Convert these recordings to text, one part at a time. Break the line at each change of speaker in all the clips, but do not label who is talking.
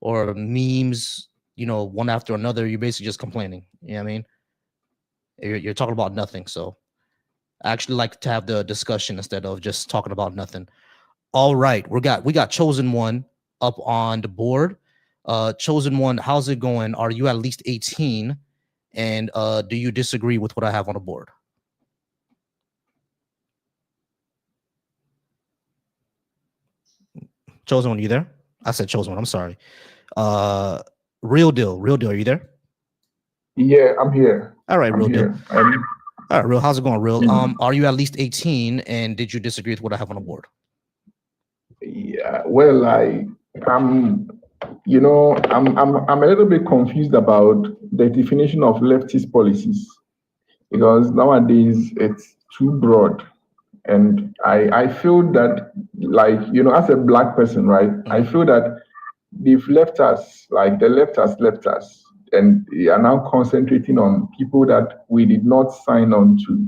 or memes, one after another, you're basically just complaining. You know what I mean? You're talking about nothing. So I actually like to have the discussion instead of just talking about nothing. All right, we got Chosen One up on the board. Chosen One, how's it going? Are you at least 18? And do you disagree with what I have on the board? Chosen One, you there? I said Chosen One, I'm sorry. Real Deal, are you there?
Yeah, I'm here.
All right, Real Deal. All
right,
Real, how's it going, Real? Are you at least 18? And did you disagree with what I have on the board?
Yeah, well, I'm I'm a little bit confused about the definition of leftist policies because nowadays it's too broad. And I feel that, like, as a black person, right, I feel that they've left us, like the left us, and they are now concentrating on people that we did not sign on to.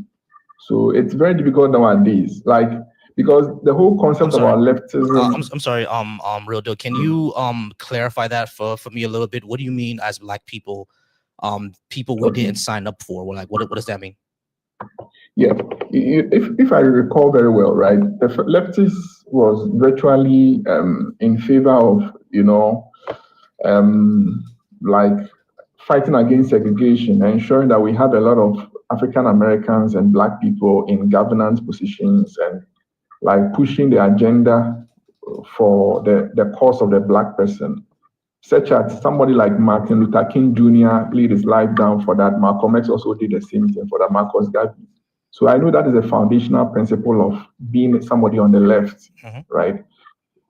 So it's very difficult nowadays, like, because the whole concept about leftism.
I'm sorry, Real Deal. Can you clarify that for me a little bit? What do you mean as black people, people we didn't sign up for? Well, like, what does that mean?
Yeah, if I recall very well, right, the leftists was virtually in favor of, like fighting against segregation, ensuring that we have a lot of African Americans and black people in governance positions, and like pushing the agenda for the cause of the black person, such as somebody like Martin Luther King Jr. laid his life down for that. Malcolm X also did the same thing for that, Marcus Garvey. So I know that is a foundational principle of being somebody on the left, right?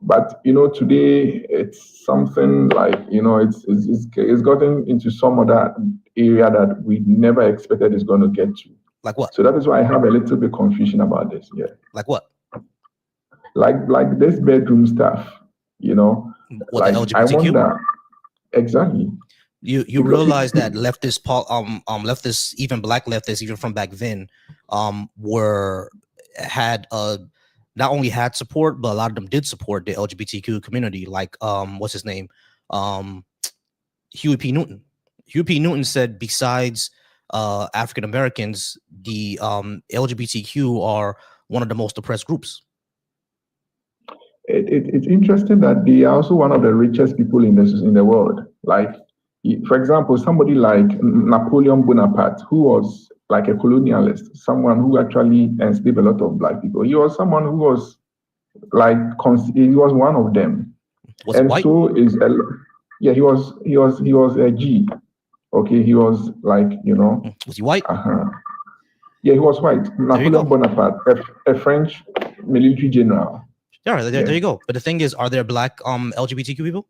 But today it's something like it's gotten into some other area that we never expected it's going to get to.
Like what?
So that is why I have a little bit confusion about this. Yeah.
Like what?
Like this bedroom stuff.
What,
like
the LGBTQ?
I wonder exactly.
You realize that leftists, leftists, even black leftists, even from back then, not only had support, but a lot of them did support the LGBTQ community. Like what's his name, Huey P. Newton. Huey P. Newton said, besides African Americans, the LGBTQ are one of the most oppressed groups.
It's interesting that they are also one of the richest people in the world. Like, for example, somebody like Napoleon Bonaparte, who was like a colonialist, someone who actually enslaved a lot of black people. He was someone who was like, he was one of them.
And white?
So yeah, he was a G. Okay, he was like,
Was he white?
Yeah, he was white. Napoleon Bonaparte, a French military general.
Yeah, there you go. But the thing is, are there black LGBTQ people?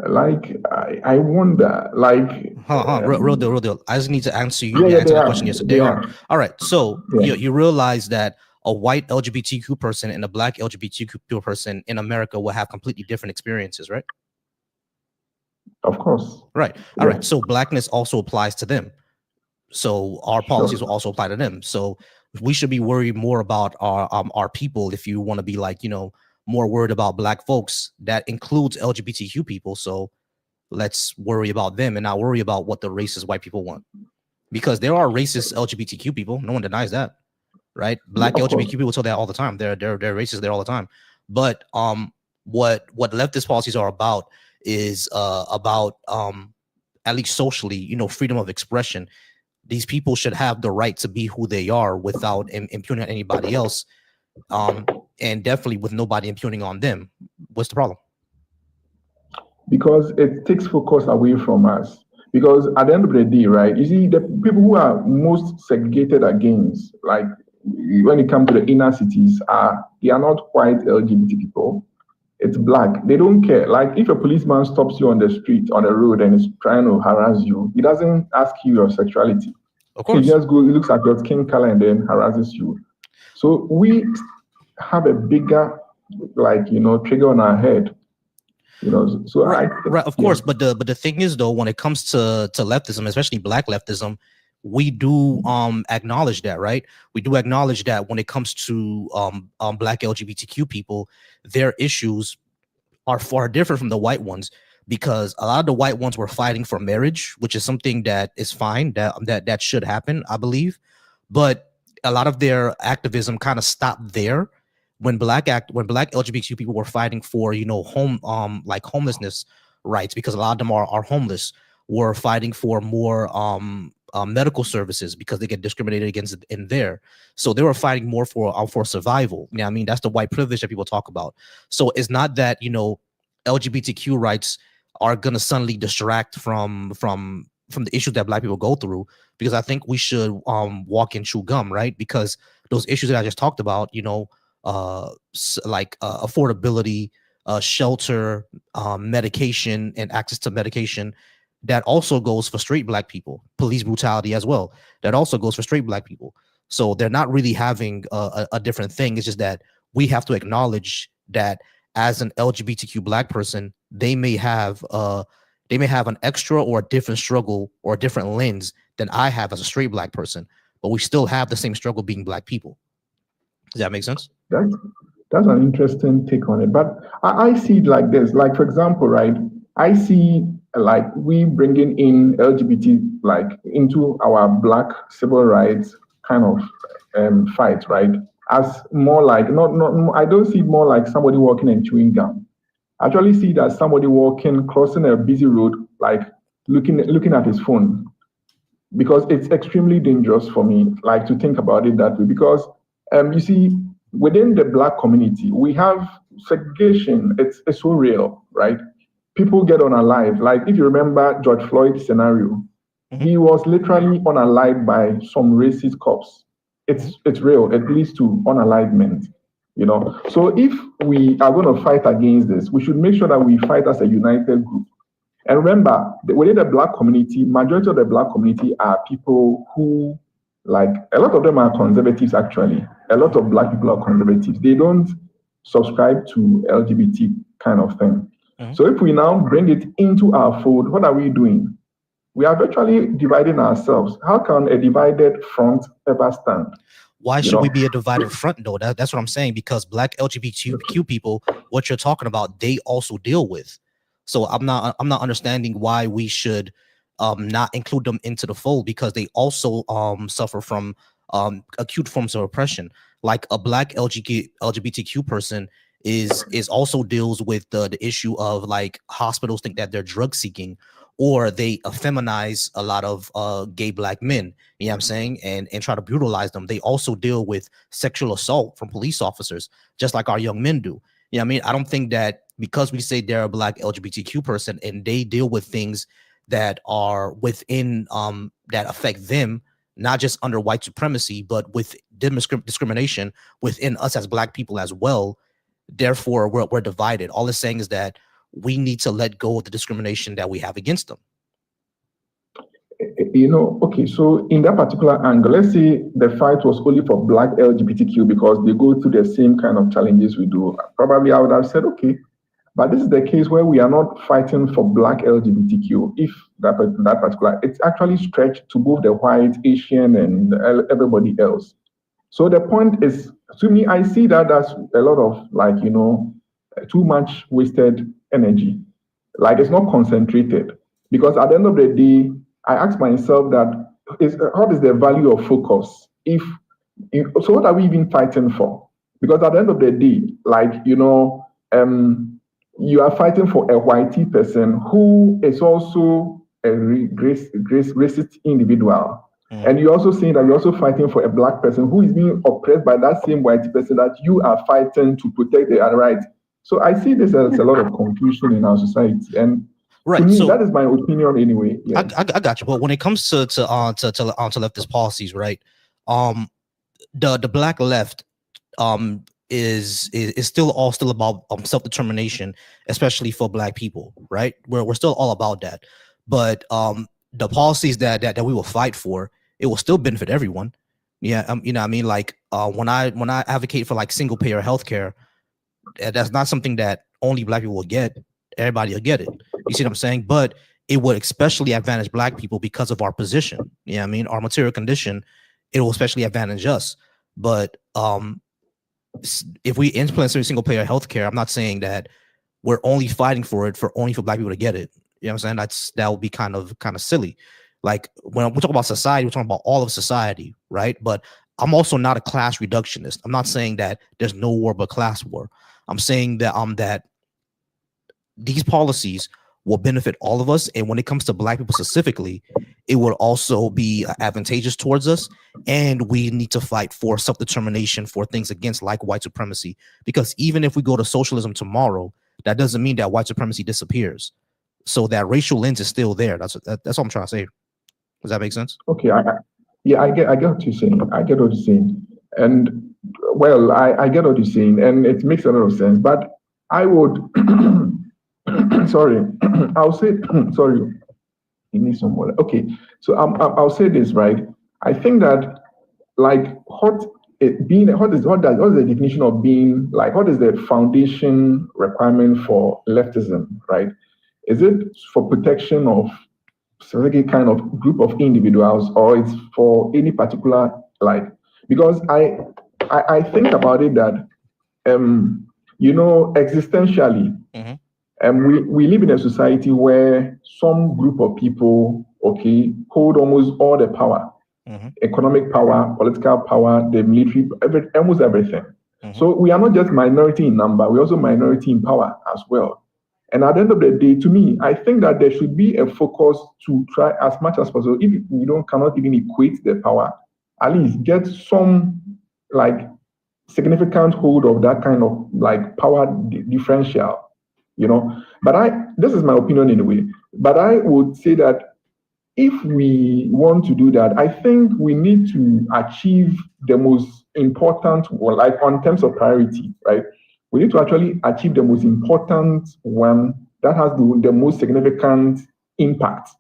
Like, I wonder, like...
Real deal. I just need to answer you. You answered the question. Yes, they are. All right. So you realize that a white LGBTQ person and a black LGBTQ person in America will have completely different experiences, right?
Of course.
Right. All right. So blackness also applies to them. So our policies will also apply to them. So we should be worried more about our people. If you want to be like, more worried about black folks, that includes LGBTQ people. So let's worry about them and not worry about what the racist white people want, because there are racist LGBTQ people. No one denies that, right? Black LGBTQ people tell that all the time. They're racist there all the time. But what leftist policies are about is about at least socially, freedom of expression. These people should have the right to be who they are without impugning anybody else, and definitely with nobody impugning on them. What's the problem?
Because it takes focus away from us. Because at the end of the day, right, you see, the people who are most segregated against, like when it comes to the inner cities, they are not white LGBT people. It's black. They don't care. Like, if a policeman stops you on the street, on the road, and is trying to harass you, he doesn't ask you your sexuality.
Of course.
He just he looks at your skin color and then harasses you. So we have a bigger, like, trigger on our head. So
right, of course. But the thing is, though, when it comes to leftism, especially black leftism, we do acknowledge that, right? We do acknowledge that when it comes to black LGBTQ people, their issues are far different from the white ones, because a lot of the white ones were fighting for marriage, which is something that is fine, that should happen, I believe. But a lot of their activism kind of stopped there when black LGBTQ people were fighting for, like homelessness rights, because a lot of them are homeless, were fighting for more medical services because they get discriminated against in there. So they were fighting more for survival. I mean, that's the white privilege that people talk about. So it's not that, LGBTQ rights are gonna suddenly distract from the issues that black people go through, because I think we should walk and chew gum, right? Because those issues that I just talked about, affordability, shelter, medication, and access to medication, that also goes for straight black people. Police brutality as well, that also goes for straight black people. So they're not really having a different thing. It's just that we have to acknowledge that as an LGBTQ black person, they may have an extra or a different struggle or a different lens than I have as a straight black person, but we still have the same struggle being black people. Does that make sense?
That's an interesting take on it. But I see it like this. Like, for example, right, I see like we bringing in LGBT like into our black civil rights kind of fight, right? As more like not I don't see it more like somebody walking and chewing gum. I actually see that somebody walking, crossing a busy road, like looking at his phone, because it's extremely dangerous for me, like to think about it that way. Because you see, within the black community, we have segregation. It's so real, right? People get unalived. Like if you remember George Floyd's scenario, he was literally unalived by some racist cops. It's real. It leads to unalivement. So if we are going to fight against this, we should make sure that we fight as a united group. And remember, within the black community, majority of the black community are people who, like, a lot of them are conservatives actually. A lot of black people are conservatives. They don't subscribe to LGBT kind of thing. So if we now bring it into our fold, what are we doing? We are virtually dividing ourselves. How can a divided front ever stand?
Why should we be a divided front though? That's what I'm saying, because black LGBTQ people, what you're talking about, they also deal with. So I'm not understanding why we should not include them into the fold, because they also suffer from acute forms of oppression. Like a black LGBTQ person is also deals with the issue of, like, hospitals think that they're drug seeking, or they effeminize a lot of gay black men, you know what I'm saying, and try to brutalize them. They also deal with sexual assault from police officers, just like our young men do. You know what I mean? I don't think that because we say they're a black LGBTQ person and they deal with things that are within that affect them, not just under white supremacy, but with discrimination within us as black people as well, therefore we're divided. All it's saying is that we need to let go of the discrimination that we have against them.
Okay, so in that particular angle, let's say the fight was only for black LGBTQ because they go through the same kind of challenges we do. Probably I would have said, okay, but this is the case where we are not fighting for black LGBTQ. If that particular, it's actually stretched to both the white, Asian, and everybody else. So the point is, to me, I see that as a lot of, like, too much wasted energy. Like, it's not concentrated. Because at the end of the day, I ask myself that what is the value of focus? So what are we even fighting for? Because at the end of the day, like, you are fighting for a whitey person who is also a racist individual. And you're also saying that you're also fighting for a black person who is being oppressed by that same white person that you are fighting to protect their rights. So I see this as a lot of confusion in our society. And to me, that is my opinion anyway. Yeah.
I got you. But when it comes to leftist policies, right? The black left is still about self-determination, especially for black people, right? We're still all about that. But the policies that we will fight for, it will still benefit everyone. Yeah, you know what I mean? Like when I advocate for, like, single payer healthcare, that's not something that only black people will get. Everybody will get it. You see what I'm saying? But it would especially advantage black people because of our position. You know what I mean? Our material condition, it will especially advantage us. But if we implement single payer healthcare, I'm not saying that we're only fighting for it only for black people to get it. You know what I'm saying? That would be kind of silly. Like when we talk about society, we're talking about all of society, right? But I'm also not a class reductionist. I'm not saying that there's no war but class war. I'm saying that that these policies will benefit all of us, and when it comes to black people specifically, it will also be advantageous towards us. And we need to fight for self-determination, for things against like white supremacy, because even if we go to socialism tomorrow, that doesn't mean that white supremacy disappears. So that racial lens is still there. That's what I'm trying to say. Does that make sense?
Okay, I get what you're saying. I get what you're saying, and well, I get what you're saying, and it makes a lot of sense. But I would, sorry, I'll say, sorry, you need some water. Okay, so I'll say this, right. I think that like what is the definition of being, like what is the foundation requirement for leftism, right? Is it for protection of specific kind of group of individuals, or it's for any particular, like, because I think about it that existentially, we live in a society where some group of people, okay, hold almost all the power, economic power, political power, the military, almost everything. So we are not just minority in number, we're also minority in power as well. And at the end of the day, to me, I think that there should be a focus to try as much as possible. If we cannot even equate the power, at least get some like significant hold of that kind of like power differential, But this is my opinion anyway. But I would say that if we want to do that, I think we need to achieve the most important, or like on terms of priority, right? We need to actually achieve the most important one that has the most significant impact.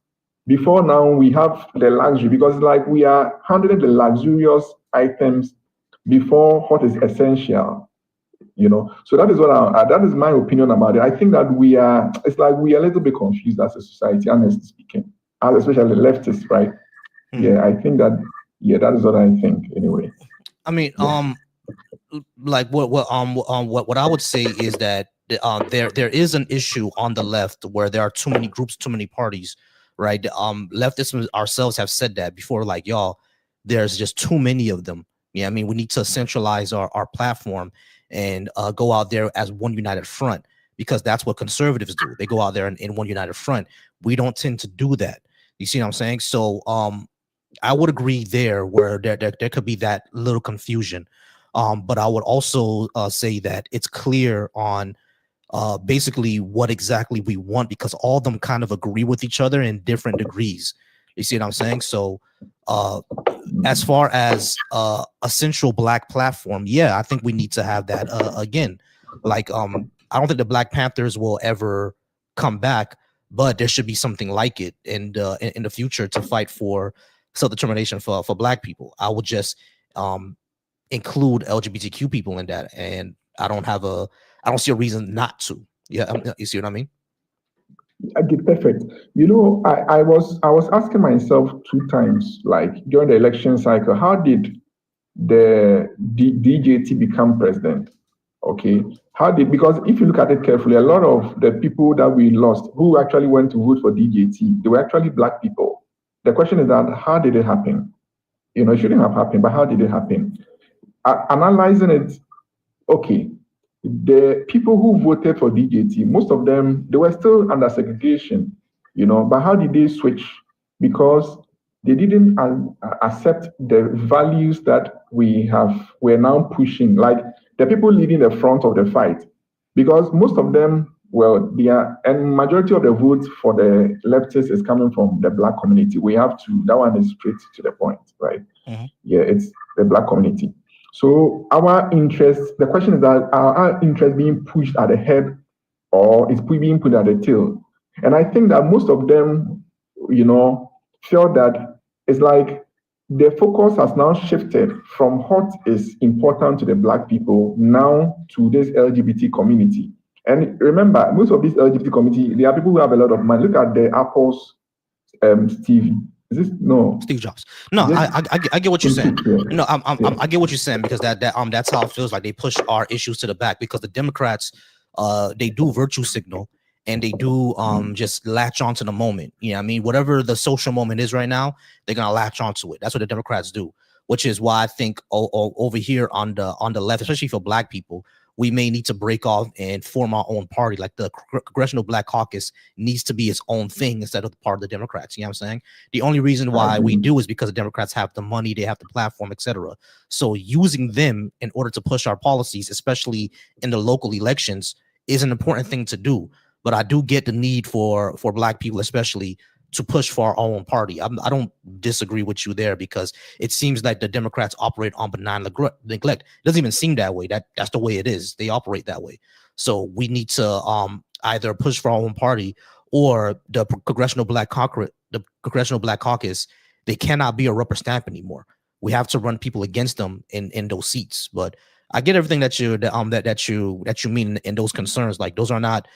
Before now, we have the luxury, because like we are handling the luxurious items before what is essential, So that is that is my opinion about it. I think that it's like we are a little bit confused as a society, honestly speaking, especially leftists, right? Yeah, I think that, that is what I think anyway.
I mean, like what I would say is that there is an issue on the left where there are too many groups, too many parties, right? Leftists ourselves have said that before, like, y'all, there's just too many of them. Yeah, I mean, we need to centralize our platform and go out there as one united front, because that's what conservatives do. They go out there in one united front. We don't tend to do that. You see what I'm saying? So I would agree there where there could be that little confusion. But I would also say that it's clear on basically what exactly we want, because all of them kind of agree with each other in different degrees. You see what I'm saying? So as far as a central black platform, yeah, I think we need to have that again. Like, I don't think the Black Panthers will ever come back, but there should be something like it in the future to fight for self-determination for black people. I would just include LGBTQ people in that, and I don't see a reason not to. Yeah, you see what I mean?
Okay, perfect. I was asking myself 2 times, like during the election cycle, how did the DJT become president? Okay, because if you look at it carefully, a lot of the people that we lost who actually went to vote for DJT, they were actually black people. The question is that how did it happen? It shouldn't have happened, but how did it happen? Analyzing it, okay, the people who voted for DJT, most of them, they were still under segregation, but how did they switch? Because they didn't accept the values that we're now pushing, like the people leading the front of the fight. Because most of them, and majority of the votes for the leftists is coming from the black community. That one is straight to the point, right? Yeah, it's the black community. So our interest, the question is that our interest being pushed at the head, or is being put at the tail? And I think that most of them, felt that it's like the focus has now shifted from what is important to the black people now to this LGBT community. And remember, most of this LGBT community, they are people who have a lot of money. Look at the Apple's Steve
Jobs. No, I get what you're saying. No, I get what you're saying, because that's how it feels like they push our issues to the back, because the Democrats they do virtue signal, and they do just latch onto the moment. You know what I mean? Whatever the social moment is right now, they're gonna latch onto it. That's what the Democrats do, which is why I think over here on the left, especially for Black people, we may need to break off and form our own party. Like the Congressional Black Caucus needs to be its own thing instead of part of the Democrats. You know what I'm saying? The only reason why we do is because the Democrats have the money, they have the platform, etc. So using them in order to push our policies, especially in the local elections, is an important thing to do. But I do get the need for Black people, especially, to push for our own party. I don't disagree with you there, because it seems like the Democrats operate on benign neglect. It doesn't even seem that way. That's the way it is. They operate that way. So we need to either push for our own party, or the Congressional Black Caucus. They cannot be a rubber stamp anymore. We have to run people against them in those seats. But I get everything that you mean in those concerns. Like those are not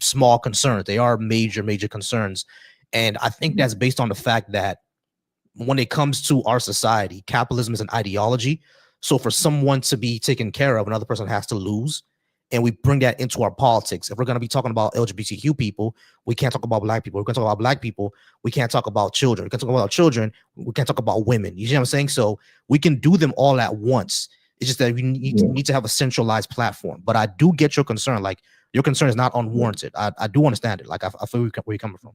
small concerns. They are major concerns. And I think that's based on the fact that when it comes to our society, capitalism is an ideology. So for someone to be taken care of, another person has to lose. And we bring that into our politics. If we're going to be talking about LGBTQ people, we can't talk about Black people. We're going to talk about Black people, we can't talk about children. We can talk about children, we can't talk about women. You see what I'm saying? So we can do them all at once. It's just that we need to have a centralized platform. But I do get your concern. Like, your concern is not unwarranted. I do understand it. Like, I feel where you're coming from.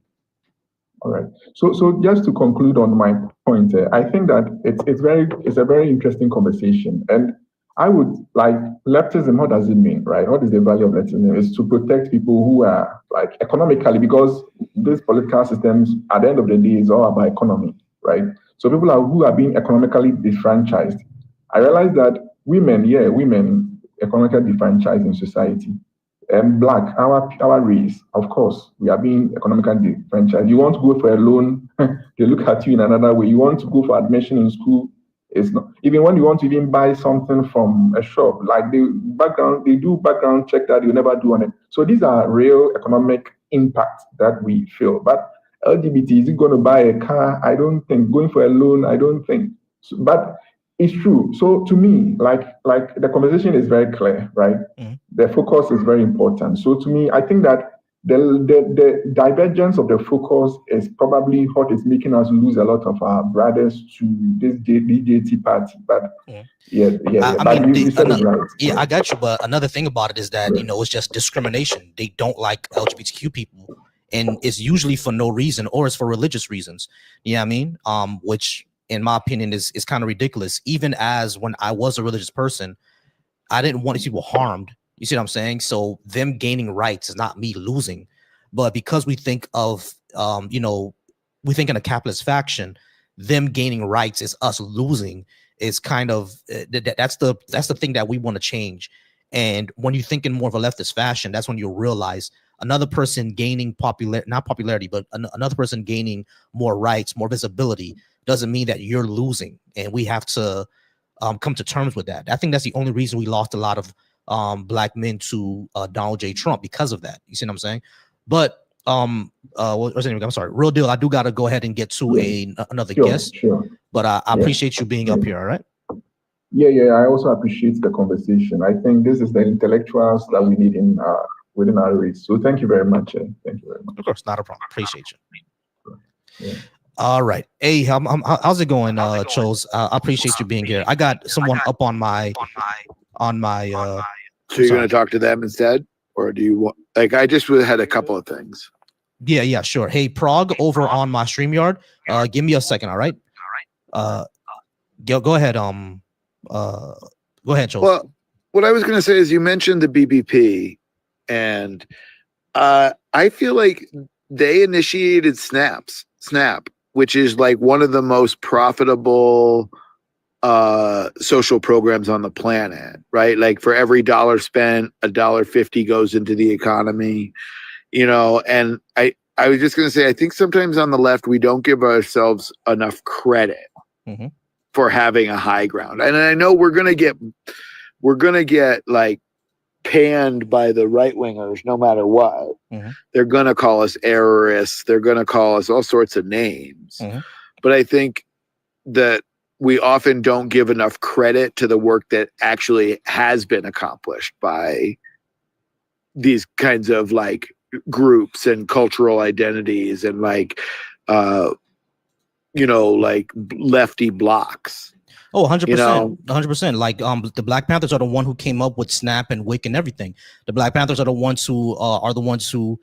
All right. So just to conclude on my point, I think that it's a very interesting conversation. And I would like leftism. What does it mean, right? What is the value of leftism? Is to protect people who are like economically, because these political systems at the end of the day is all about economy, right? So people who are being economically disfranchised. I realize that women economically disfranchised in society. And Black, our race, of course, we are being economically disfranchised. You want to go for a loan, they look at you in another way. You want to go for admission in school, it's not. Even when you want to even buy something from a shop, like they do background check that you never do on it. So these are real economic impacts that we feel. But LGBT, is it going to buy a car? I don't think. Going for a loan, I don't think. So, but it's true. So to me, like the conversation is very clear, right? Mm-hmm. The focus is very important. So to me, I think that the divergence of the focus is probably what is making us lose a lot of our brothers to this DJT party. But
I got you. But another thing about it is that it's just discrimination. They don't like LGBTQ people, and it's usually for no reason, or it's for religious reasons. You know what I mean? Which, in my opinion, is kind of ridiculous. Even as when I was a religious person, I didn't want these people harmed. You see what I'm saying? So them gaining rights is not me losing. But because we think of, we think in a capitalist faction, them gaining rights is us losing. Is kind of that's the thing that we want to change. And when you think in more of a leftist fashion, that's when you'll realize another person gaining not popularity, but another person gaining more rights, more visibility, doesn't mean that you're losing. And we have to come to terms with that. I think that's the only reason we lost a lot of Black men to Donald J. Trump, because of that. You see what I'm saying? But what's the name? I'm sorry, Real Deal. I do got to go ahead and get to another guest.
Sure.
But I appreciate you being up here. All right.
Yeah. I also appreciate the conversation. I think this is the intellectuals that we need in within our race. So thank you very much. Thank you very much.
Of course, not a problem. Appreciate you. Yeah. All right. Hey, how's it going, Chose? I appreciate you being here. I got someone up on my.
So you're going to talk to them instead, or do you want? Like, I just had a couple of things.
Yeah, sure. Hey, Prague, over on my StreamYard. Give me a second, all right? Go ahead. Go ahead, Chose.
Well, what I was going to say is, you mentioned the BBP, and I feel like they initiated Snap, which is like one of the most profitable social programs on the planet, right? Like, for every dollar spent, $1.50 goes into the economy, and I was just going to say, I think sometimes on the left, we don't give ourselves enough credit for having a high ground. And I know we're going to get like panned by the right wingers, no matter what. They're going to call us errorists. They're going to call us all sorts of names. But I think that we often don't give enough credit to the work that actually has been accomplished by these kinds of like groups and cultural identities and like like lefty blocks.
Oh, 100%. 100%. Like the Black Panthers are the one who came up with Snap and WIC and everything. The Black Panthers are the ones who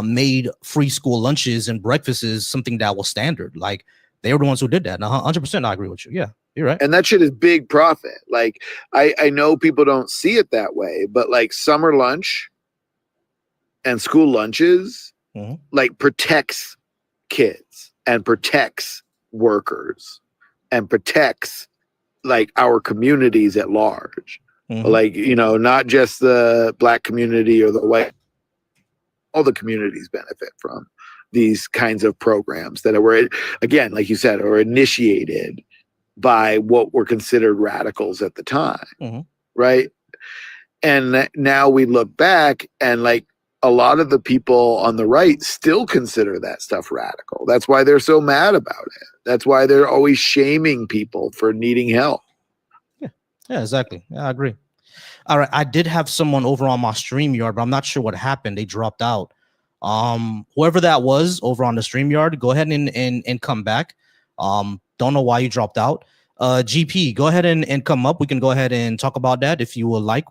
made free school lunches and breakfasts something that was standard. Like they were the ones who did that. 100%, I agree with you. Yeah, you're right.
And that shit is big profit. Like I know people don't see it that way, but like summer lunch and school lunches like protects kids and protects workers and protects like our communities at large. Like, not just the Black community or the white, all the communities benefit from these kinds of programs that were, again, like you said, are initiated by what were considered radicals at the time. Right. And now we look back and like a lot of the people on the right still consider that stuff radical. That's why they're so mad about it. That's why they're always shaming people for needing help.
Yeah, exactly. Yeah, I agree. All right. I did have someone over on my StreamYard, but I'm not sure what happened. They dropped out. Whoever that was over on the StreamYard, go ahead and come back. Don't know why you dropped out. GP, go ahead and come up. We can go ahead and talk about that if you would like.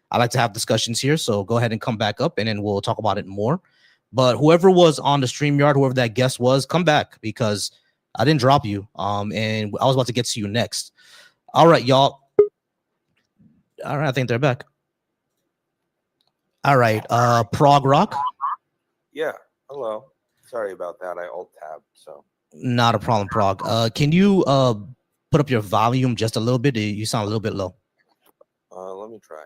I like to have discussions here, so go ahead and come back up and then we'll talk about it more. But whoever was on the StreamYard, whoever that guest was, come back because I didn't drop you. And I was about to get to you next. All right, y'all. All right, I think they're back. All right, Prog Rock.
Yeah, hello. Sorry about that. I alt-tabbed, so.
Not a problem, Prog. Can you put up your volume just a little bit? You sound a little bit low.
Let me try.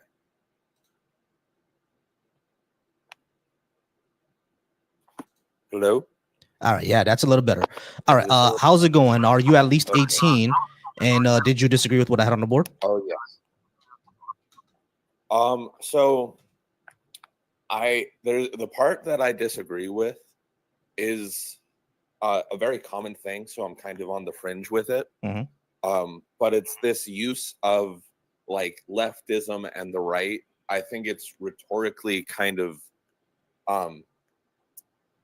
Hello?
All right, yeah, that's a little better. All right, how's it going? Are you at least 18? And did you disagree with what I had on the board?
Oh, yes. So there's the part that I disagree with is a very common thing, so I'm kind of on the fringe with it. But it's this use of like leftism and the right. I think it's rhetorically kind of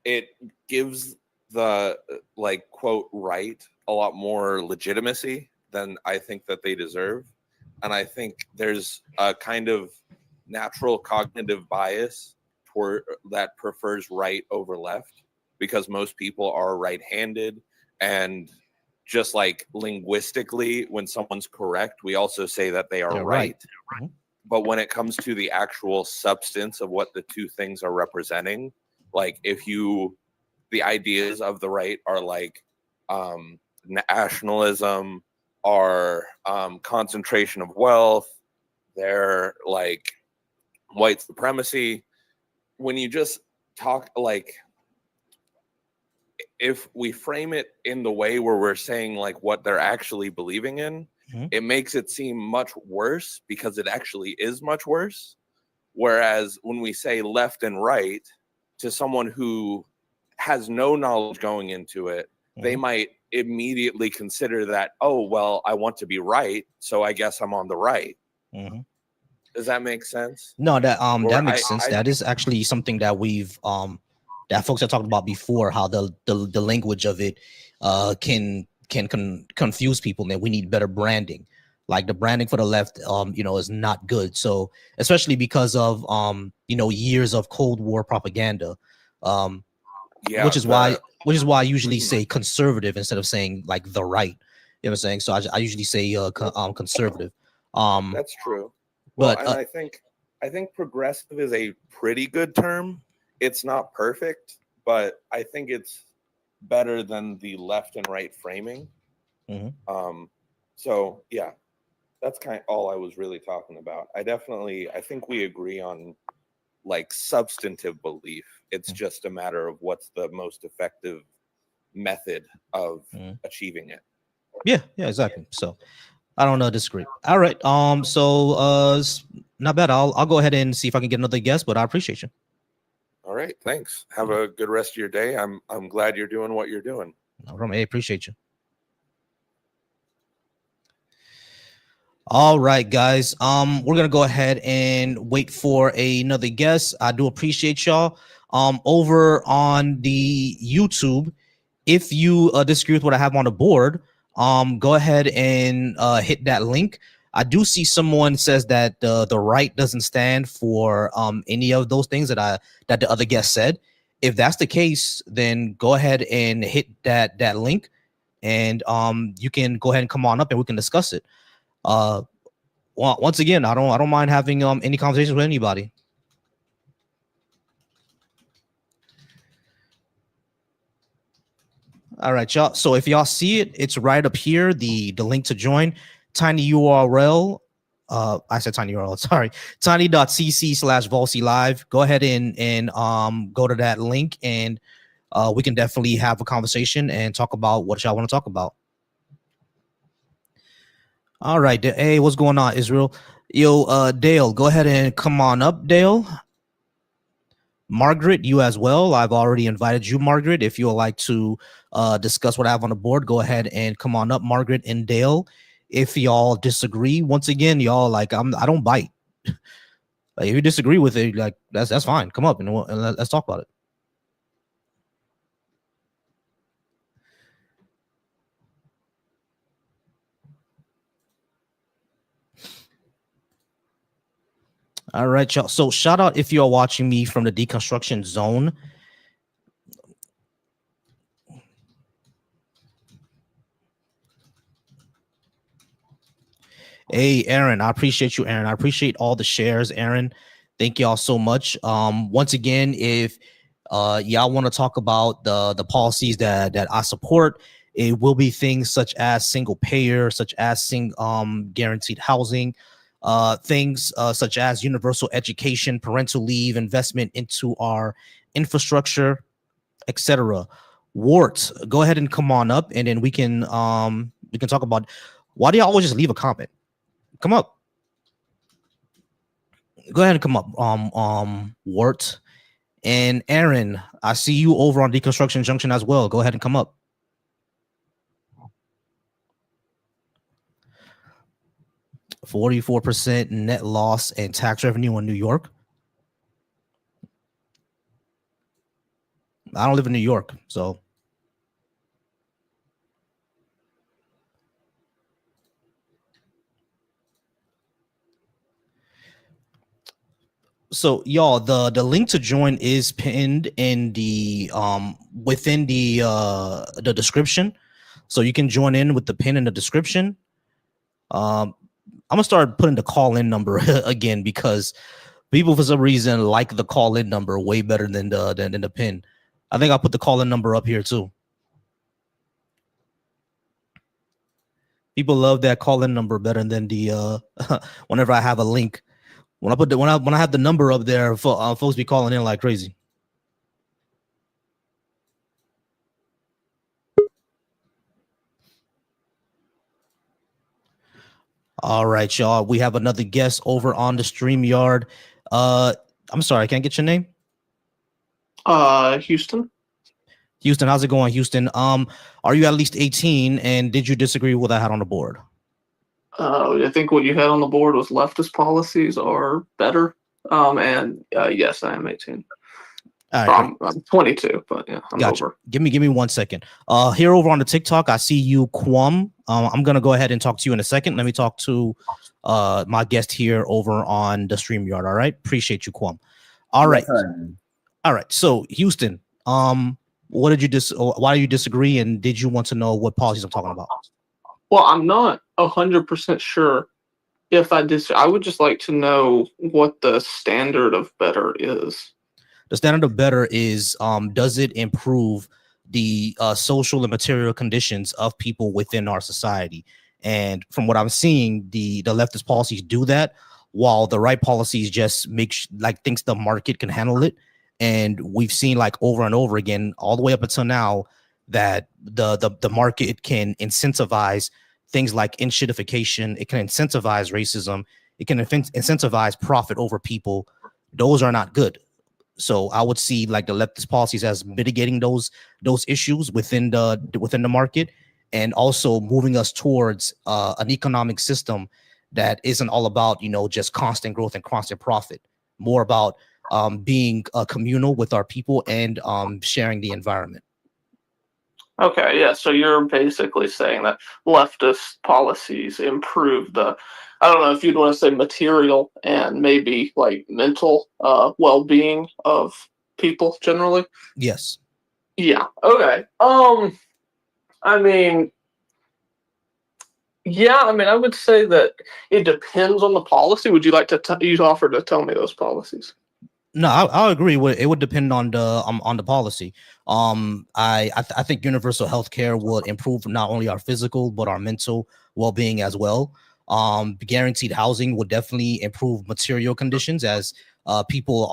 it gives the like quote right a lot more legitimacy than I think that they deserve. And I think there's a kind of natural cognitive bias toward that prefers right over left because most people are right-handed, and just like linguistically, when someone's correct, we also say that they are right. But when it comes to the actual substance of what the two things are representing, like the ideas of the right are like nationalism, are concentration of wealth, they're like white supremacy. When you just talk like, if we frame it in the way where we're saying like what they're actually believing in, it makes it seem much worse because it actually is much worse. Whereas when we say left and right to someone who has no knowledge going into it, they might immediately consider that, oh, well, I want to be right, so I guess I'm on the right. Does that make sense?
No, that makes sense. That is actually something that we've that folks have talked about before, how the language of it can confuse people, and that we need better branding. Like the branding for the left is not good. So especially because of years of Cold War propaganda. Which is why I usually say conservative instead of saying like the right. You know what I'm saying? So I usually say conservative.
That's true. But and I think progressive is a pretty good term. It's not perfect, but I think it's better than the left and right framing. So yeah, that's kind of all I was really talking about. I think we agree on like substantive belief. It's just a matter of what's the most effective method of achieving it.
Yeah, exactly. So I don't disagree. All right. So not bad. I'll go ahead and see if I can get another guest, but I appreciate you.
All right, thanks. Have a good rest of your day. I'm glad you're doing what you're doing.
No problem. Hey, appreciate you. All right, guys. We're gonna go ahead and wait for another guest. I do appreciate y'all. Over on the YouTube, if you disagree with what I have on the board, go ahead and hit that link. I do see someone says that the right doesn't stand for any of those things that the other guest said. If that's the case, then go ahead and hit that link, and you can go ahead and come on up and we can discuss it. Once again, I don't mind having any conversations with anybody. All right, y'all. So if y'all see it, it's right up here, the link to join. Tiny URL. I said tiny URL, sorry. Tiny.cc/Volsi Live. Go ahead and go to that link, and we can definitely have a conversation and talk about what y'all want to talk about. All right. Hey, what's going on, Israel? Yo, Dale, go ahead and come on up, Dale. Margaret, you as well. I've already invited you, Margaret. If you would like to discuss what I have on the board, go ahead and come on up, Margaret and Dale. If y'all disagree, once again, y'all, like, I don't bite. Like, if you disagree with it, like, that's fine. Come up and let's talk about it. All right, y'all. So shout out if you're watching me from the deconstruction zone. Hey, Aaron, I appreciate you, Aaron. I appreciate all the shares, Aaron. Thank y'all so much. Once again, if y'all want to talk about the policies that I support, it will be things such as single payer, such as guaranteed housing, things such as universal education, parental leave, investment into our infrastructure, etc. Wart, go ahead and come on up, and then we can talk about. Why do y'all always just leave a comment? Come up. Go ahead and come up. Wart and Aaron, I see you over on Deconstruction Junction as well. Go ahead and come up. %44 net loss and tax revenue in New York. I don't live in New York, so. So y'all, the link to join is pinned in the within the description, so you can join in with the pin in the description. I'm gonna start putting the call-in number again, because people for some reason like the call-in number way better than the pin. I think I'll put the call-in number up here too. People love that call-in number better than the whenever I have a link. When I have the number up there, folks be calling in like crazy. All right, y'all. We have another guest over on the StreamYard. I'm sorry, can I get your name?
Houston.
Houston, how's it going, Houston? Are you at least 18? And did you disagree with what I had on the board?
I think what you had on the board was leftist policies are better. Yes, I am 18.
All right,
I'm 22, but yeah, I'm
gotcha.
over.
Give me 1 second. Here over on the TikTok, I see you, Quam. I'm gonna go ahead and talk to you in a second. Let me talk to my guest here over on the StreamYard. All right, appreciate you, Quam. All right, all right. So Houston, what did you why do you disagree, and did you want to know what policies I'm talking about?
Well, I'm not 100% sure if I disagree. I would just like to know what the standard of better is.
The standard of better is, does it improve the social and material conditions of people within our society? And from what I'm seeing, the leftist policies do that, while the right policies just thinks the market can handle it. And we've seen, like, over and over again, all the way up until now, that the market can incentivize things like inshitification. It can incentivize racism. It can incentivize profit over people. Those are not good. So I would see, like, the leftist policies as mitigating those issues within the market, and also moving us towards an economic system that isn't all about, you know, just constant growth and constant profit, more about being communal with our people and sharing the environment.
Okay, yeah. So you're basically saying that leftist policies improve the, I don't know if you'd want to say material and maybe like mental well-being of people generally.
Yes.
Yeah. Okay. I mean, yeah. I mean, I would say that it depends on the policy. Would you like to? You offer to tell me those policies?
No, I'll agree with it. Would depend on the policy. I think universal health care would improve not only our physical but our mental well-being as well. Guaranteed housing would definitely improve material conditions, as people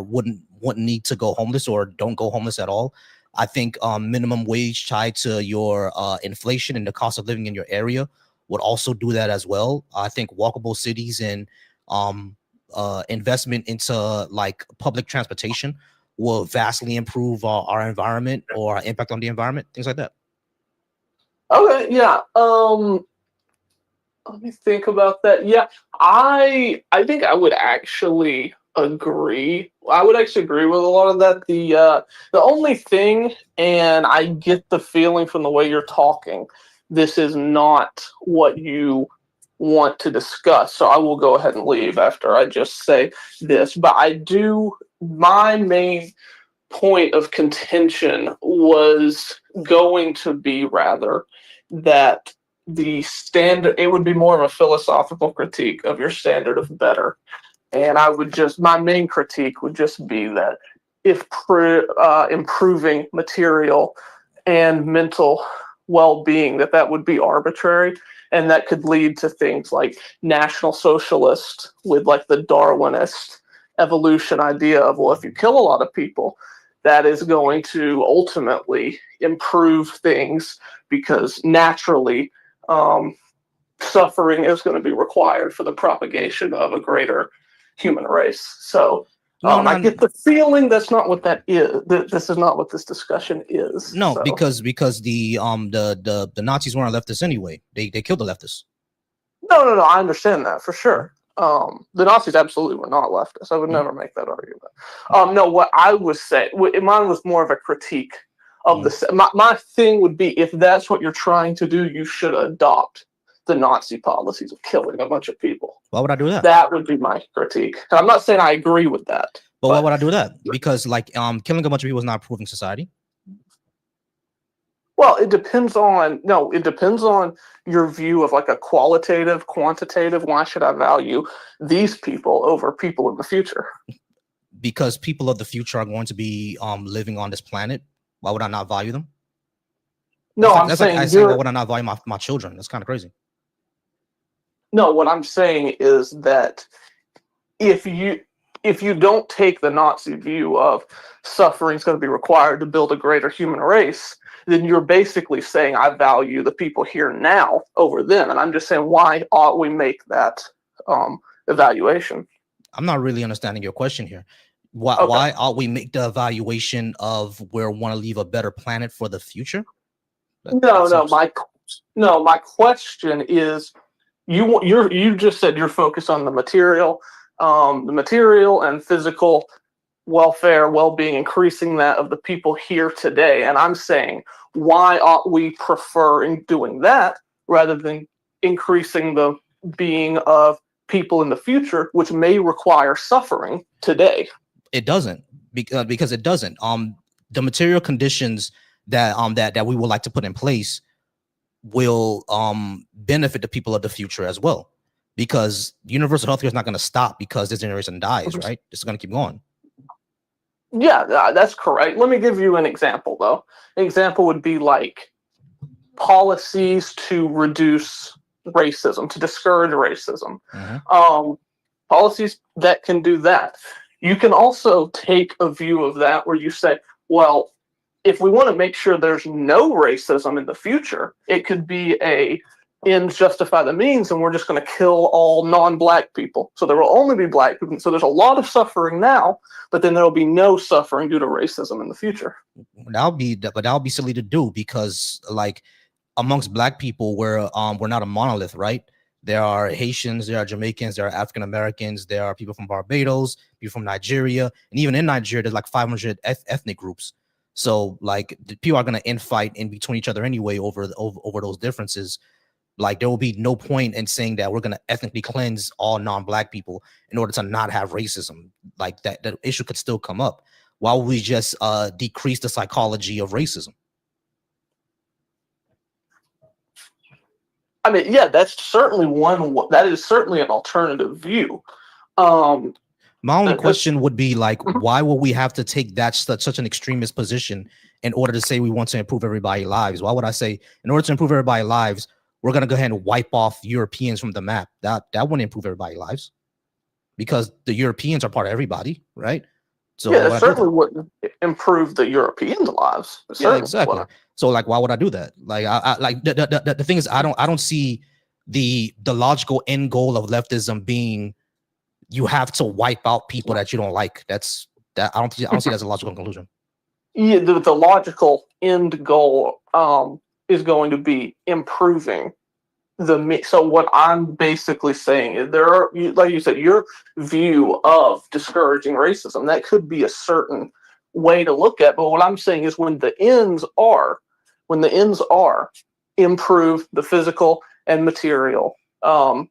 wouldn't need to go homeless or don't go homeless at all. I think minimum wage tied to your inflation and the cost of living in your area would also do that as well. I think walkable cities and investment into like public transportation will vastly improve our environment or our impact on the environment, things like that.
Okay, yeah. Let me think about that. Yeah, I think I would actually agree. I would actually agree with a lot of that. The only thing, and I get the feeling from the way you're talking, this is not what you want to discuss. So I will go ahead and leave after I just say this. But I do, my main point of contention was going to be rather that the standard, it would be more of a philosophical critique of your standard of better. And I would just, my main critique would just be that if improving material and mental well-being, that would be arbitrary, and that could lead to things like National Socialist with like the Darwinist evolution idea of, well, if you kill a lot of people, that is going to ultimately improve things because naturally suffering is going to be required for the propagation of a greater human race. So I get the feeling that's not what that is. This is not what this discussion is.
No,
so.
because the Nazis weren't leftists anyway. They killed the leftists.
No. I understand that for sure. The Nazis absolutely were not leftists. I would never make that argument. No, what I was saying, mine was more of a critique of the. My thing would be, if that's what you're trying to do, you should adopt the Nazi policies of killing a bunch of people.
Why would I do that?
That would be my critique. And I'm not saying I agree with that.
But why would I do that? Because like killing a bunch of people is not improving society.
Well, it depends on your view of like a qualitative, quantitative. Why should I value these people over people in the future?
Because people of the future are going to be living on this planet. Why would I not value them?
No,
that's
I'm
like,
saying
I say, why would I not value my children? That's kind of crazy.
No, what I'm saying is that if you don't take the Nazi view of suffering is going to be required to build a greater human race, then you're basically saying I value the people here now over them. And I'm just saying, why ought we make that evaluation?
I'm not really understanding your question here. Why ought we make the evaluation of where we want to leave a better planet for the future?
My question is, you just said you're focused on the material and physical welfare, well-being, increasing that of the people here today. And I'm saying, why ought we prefer in doing that rather than increasing the being of people in the future, which may require suffering today?
It doesn't, because it doesn't. The material conditions that we would like to put in place will benefit the people of the future as well, because universal healthcare is not going to stop because this generation dies, right? It's going to keep going.
Yeah, that's correct. Let me give you an example, though. An example would be like policies to reduce racism, to discourage racism. Policies that can do that. You can also take a view of that where you say, well, if we want to make sure there's no racism in the future, it could be a ends justify the means, and we're just going to kill all non-black people. So there will only be black people. So there's a lot of suffering now, but then there'll be no suffering due to racism in the future.
That'll be silly to do, because like amongst black people, we're not a monolith, right? There are Haitians, there are Jamaicans, there are African Americans, there are people from Barbados, people from Nigeria, and even in Nigeria, there's like 500 ethnic groups. So like the people are going to infight in between each other anyway over those differences. Like there will be no point in saying that we're going to ethnically cleanse all non-black people in order to not have racism. Like that issue could still come up. Why would we just decrease the psychology of racism?
I mean, yeah, that's certainly that is certainly an alternative view.
My only question would be like, why would we have to take such an extremist position in order to say we want to improve everybody's lives? Why would I say in order to improve everybody's lives, we're going to go ahead and wipe off Europeans from the map? That wouldn't improve everybody's lives, because the Europeans are part of everybody, right? So
yeah, it certainly wouldn't improve the Europeans' lives.
Yeah, exactly. So like, why would I do that? Like, I like the thing is, I don't see the logical end goal of leftism being you have to wipe out people that you don't like. I don't see that as a logical conclusion.
Yeah, the logical end goal is going to be improving so what I'm basically saying is there are, like you said, your view of discouraging racism, that could be a certain way to look at, but what I'm saying is when the ends are improve the physical and material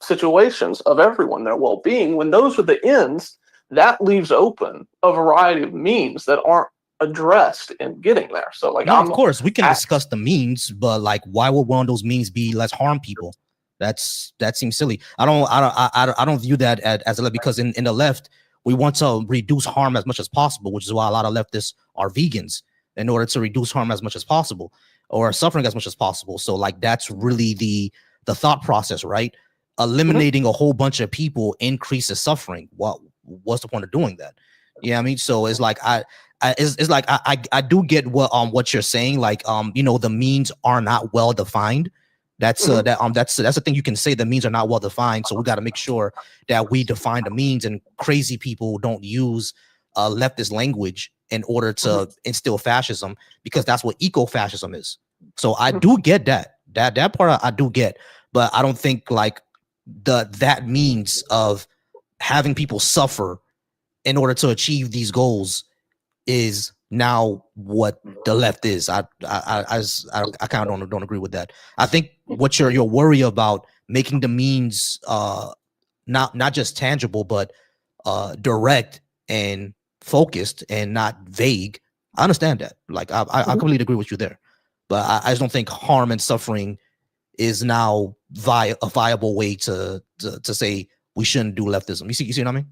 situations of everyone, their well-being, when those are the ends, that leaves open a variety of means that aren't addressed in getting there. So like,
of course we can discuss the means, but like, why would one of those means be let's harm people? That seems silly. I don't view that as a left, because in the left we want to reduce harm as much as possible, which is why a lot of leftists are vegans, in order to reduce harm as much as possible or suffering as much as possible. So like, that's really the thought process, right? Eliminating a whole bunch of people increases suffering. What's the point of doing that? Yeah, I mean, so it's like I do get what you're saying. Like the means are not well defined. That's that's the thing you can say. The means are not well defined, so we got to make sure that we define the means, and crazy people don't use leftist language in order to instill fascism, because that's what eco-fascism is. So I do get that part I do get, but I don't think like that means of having people suffer in order to achieve these goals is now what the left is. I kind of don't agree with that. I think what your worry about making the means not just tangible, but direct and focused and not vague. I understand that. Like I completely agree with you there, but I just don't think harm and suffering is now a viable way to say we shouldn't do leftism. You see what I mean?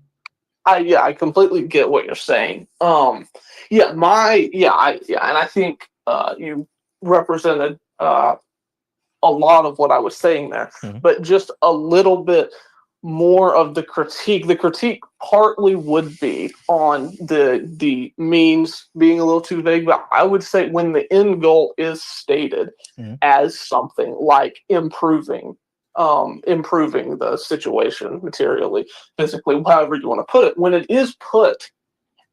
I completely get what you're saying. And I think you represented a lot of what I was saying there, but just a little bit more of the critique. The critique partly would be on the means being a little too vague, but I would say when the end goal is stated as something like improving the situation materially, physically, however you want to put it, when it is put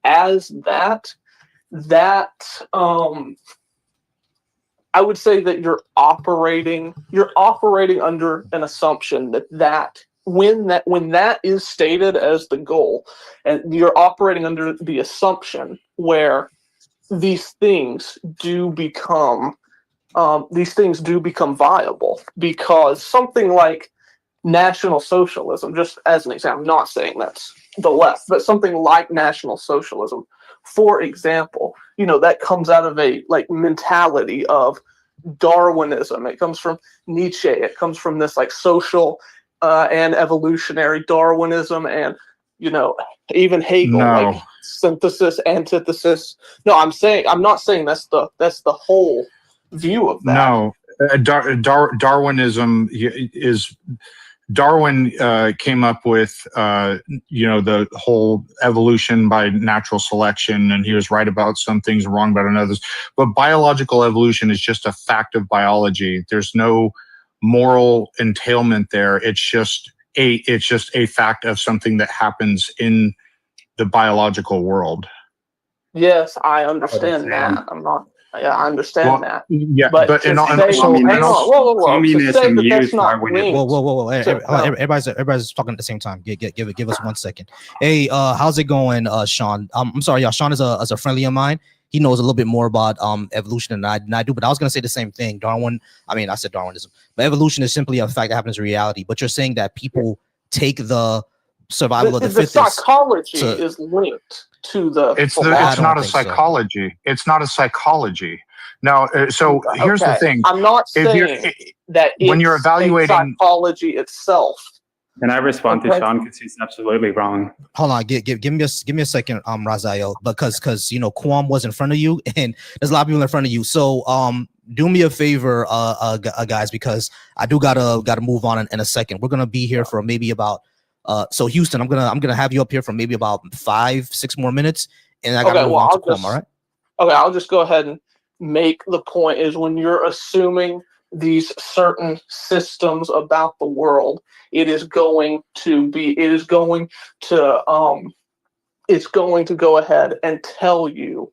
as that I would say that you're operating under an assumption that when that is stated as the goal, and you're operating under the assumption where these things do become viable, because something like National Socialism, just as an example, I'm not saying that's the left, but something like National Socialism, for example, that comes out of a like mentality of Darwinism. It comes from Nietzsche. It comes from this like social and evolutionary Darwinism, and even Hegel, like synthesis, antithesis. No, I'm not saying that's the whole view of that.
No, Darwinism is Darwin came up with the whole evolution by natural selection, and he was right about some things, wrong about others. But biological evolution is just a fact of biology. There's no moral entailment there. It's just a fact of something that happens in the biological world.
Yes, I understand that. I'm not. I understand that.
Yeah,
But
but
to
and
say,
also,
hang on, whoa, to
communist
say
and
that that's
youth
not
Darwinism.
linked.
Whoa.
No.
Everybody's talking at the same time. Give us 1 second. Hey, how's it going, Sean? I'm sorry, y'all. Sean is a friendly of mine. He knows a little bit more about evolution than I do, but I was gonna say the same thing. I said Darwinism, but evolution is simply a fact that happens in reality. But you're saying that people take the survival of the fittest.
The psychology is linked to the.
it's
philosophy.
not a psychology. It's not a psychology. Now, so here's the thing.
I'm not saying that
when you're
it's
evaluating
psychology itself.
Can I respond to Sean because he's absolutely wrong?
Hold on, give me a second, Raziel, because Quam was in front of you, and there's a lot of people in front of you. So do me a favor, guys, because I do gotta move on in a second. We're gonna be here for maybe about so Houston, I'm gonna have you up here for maybe about 5-6 more minutes, and I gotta move on to Quam. All right.
Okay, I'll just go ahead and make the point is when you're assuming these certain systems about the world, it's going to go ahead and tell you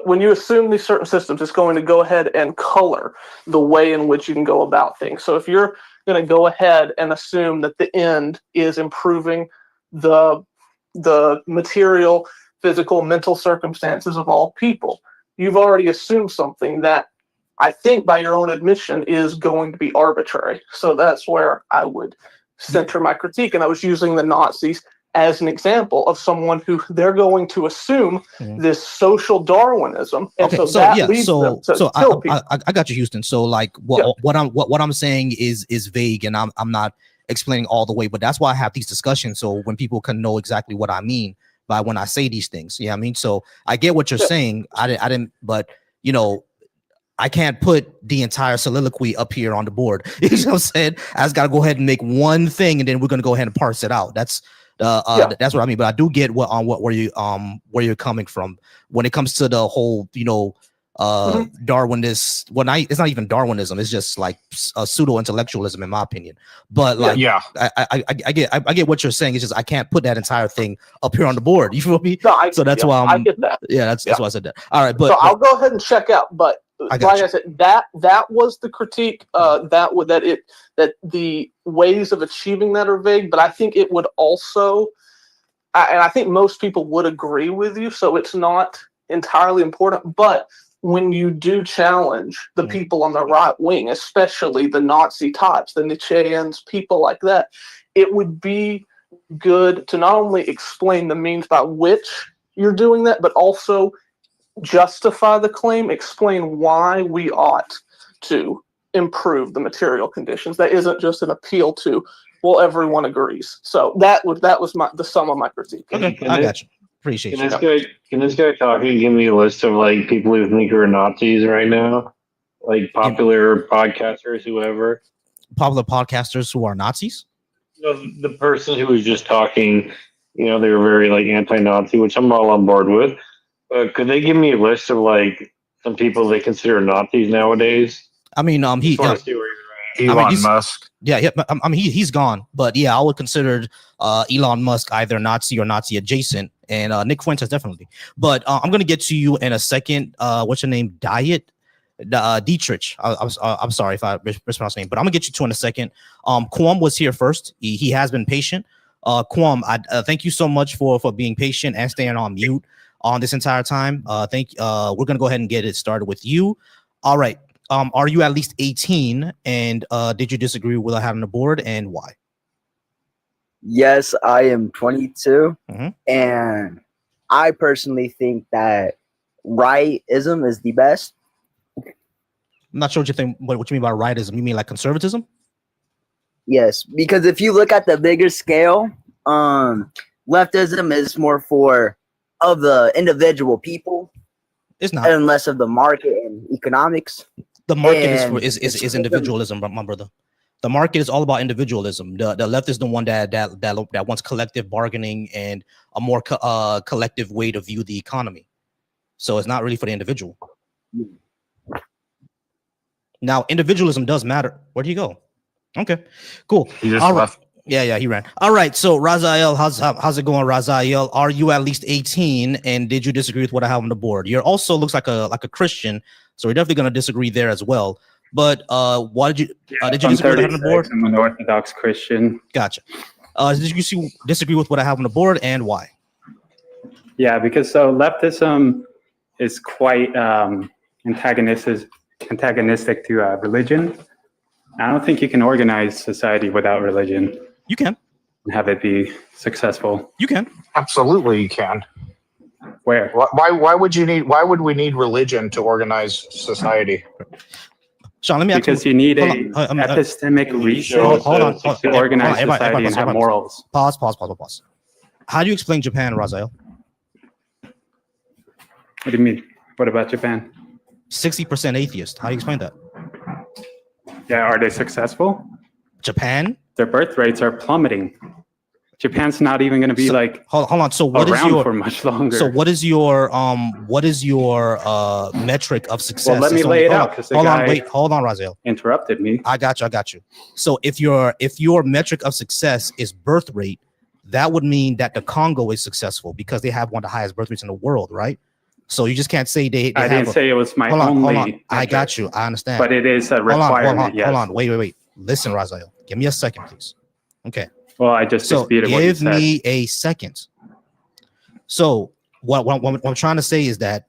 when you assume these certain systems, it's going to go ahead and color the way in which you can go about things. So if you're going to go ahead and assume that the end is improving the material, physical, mental circumstances of all people, you've already assumed something that I think by your own admission is going to be arbitrary. So that's where I would center my critique. And I was using the Nazis as an example of someone who they're going to assume this social Darwinism. And
okay,
so that leads them to kill people.
I got you, Houston. So like what I'm saying is vague, and I'm not explaining all the way, but that's why I have these discussions. So when people can know exactly what I mean by when I say these things. Yeah, I mean, so I get what you're saying. I didn't, but I can't put the entire soliloquy up here on the board. You know what I'm saying? I just gotta go ahead and make one thing, and then we're gonna go ahead and parse it out. That's what I mean. But I do get where you're coming from when it comes to the whole Darwinist. Well, it's not even Darwinism. It's just like a pseudo intellectualism, in my opinion. But like, I get what you're saying. It's just I can't put that entire thing up here on the board. You feel me?
No,
so that's why
I get that.
Yeah, that's why I said that. All right, but
I'll go ahead and check out. But like I said, that was the critique. That the ways of achieving that are vague. But I think it would also, and I think most people would agree with you. So it's not entirely important. But when you do challenge the people on the right wing, especially the Nazi types, the Nietzscheans, people like that, it would be good to not only explain the means by which you're doing that, but also justify the claim, explain why we ought to improve the material conditions. That isn't just an appeal to, well, everyone agrees. So that was the sum of my critique.
Okay, I got you. Appreciate you.
Can this guy talking give me a list of like people who think are Nazis right now? Like popular podcasters, whoever.
Popular podcasters who are Nazis?
The person who was just talking, they were very like anti-Nazi, which I'm all on board with. Could they give me a list of like some people they consider Nazis nowadays?
I mean,
Elon Musk.
Yeah. I mean, he's gone, but yeah, I would consider Elon Musk either Nazi or Nazi adjacent, and Nick Fuentes definitely. But I'm gonna get to you in a second. What's your name? Dietrich. I'm sorry if I mispronounced your name, but I'm gonna get you to in a second. Quam was here first. He has been patient. Quam, I thank you so much for being patient and staying on mute on this entire time. We're gonna go ahead and get it started with you. All right. Are you at least 18? And did you disagree with having a board, and why?
Yes, I am 22, and I personally think that rightism is the best.
I'm not sure what you think. What you mean by rightism? You mean like conservatism?
Yes, because if you look at the bigger scale, leftism is more of the individual people.
It's not,
and less of the market and economics.
The market is individualism, my brother. The market is all about individualism. The left is the one that wants collective bargaining and a more collective way to view the economy. So it's not really for the individual. Now, individualism does matter. Where do you go? Okay, cool.
He just left.
Yeah, he ran. All right, so Raziel, how's it going, Raziel? Are you at least 18? And did you disagree with what I have on the board? You're also looks like a Christian, so we're definitely going to disagree there as well. But why did you disagree with what I have on the board?
I'm an Orthodox Christian.
Gotcha. Did you disagree with what I have on the board, and why?
Yeah, because leftism is quite antagonistic to religion. I don't think you can organize society without religion.
You can.
And have it be successful.
You can.
Absolutely, you can.
Where?
Why would we need religion to organize society?
Sean, let me ask you.
Because you need epistemic reason to organize society and have morals.
Pause. How do you explain Japan, Raziel?
What do you mean? What about Japan?
60% atheist. How do you explain that?
Yeah, are they successful?
Japan?
Their birth rates are plummeting. Japan's not even going to be
hold on. So what
around
is your
for much longer?
So what is your metric of success?
Well, let me lay it out because
hold on, Raziel.
Interrupted me.
I got you. So if your metric of success is birth rate, that would mean that the Congo is successful because they have one of the highest birth rates in the world, right? So you just can't say they
I didn't say it was my only.
Hold on. I got you. I understand.
But it is a requirement.
Hold on. Wait. Listen, Raziel. Give me a second, please. Okay.
Well, I just disputed what you said.
Give me a second. So what I'm trying to say is that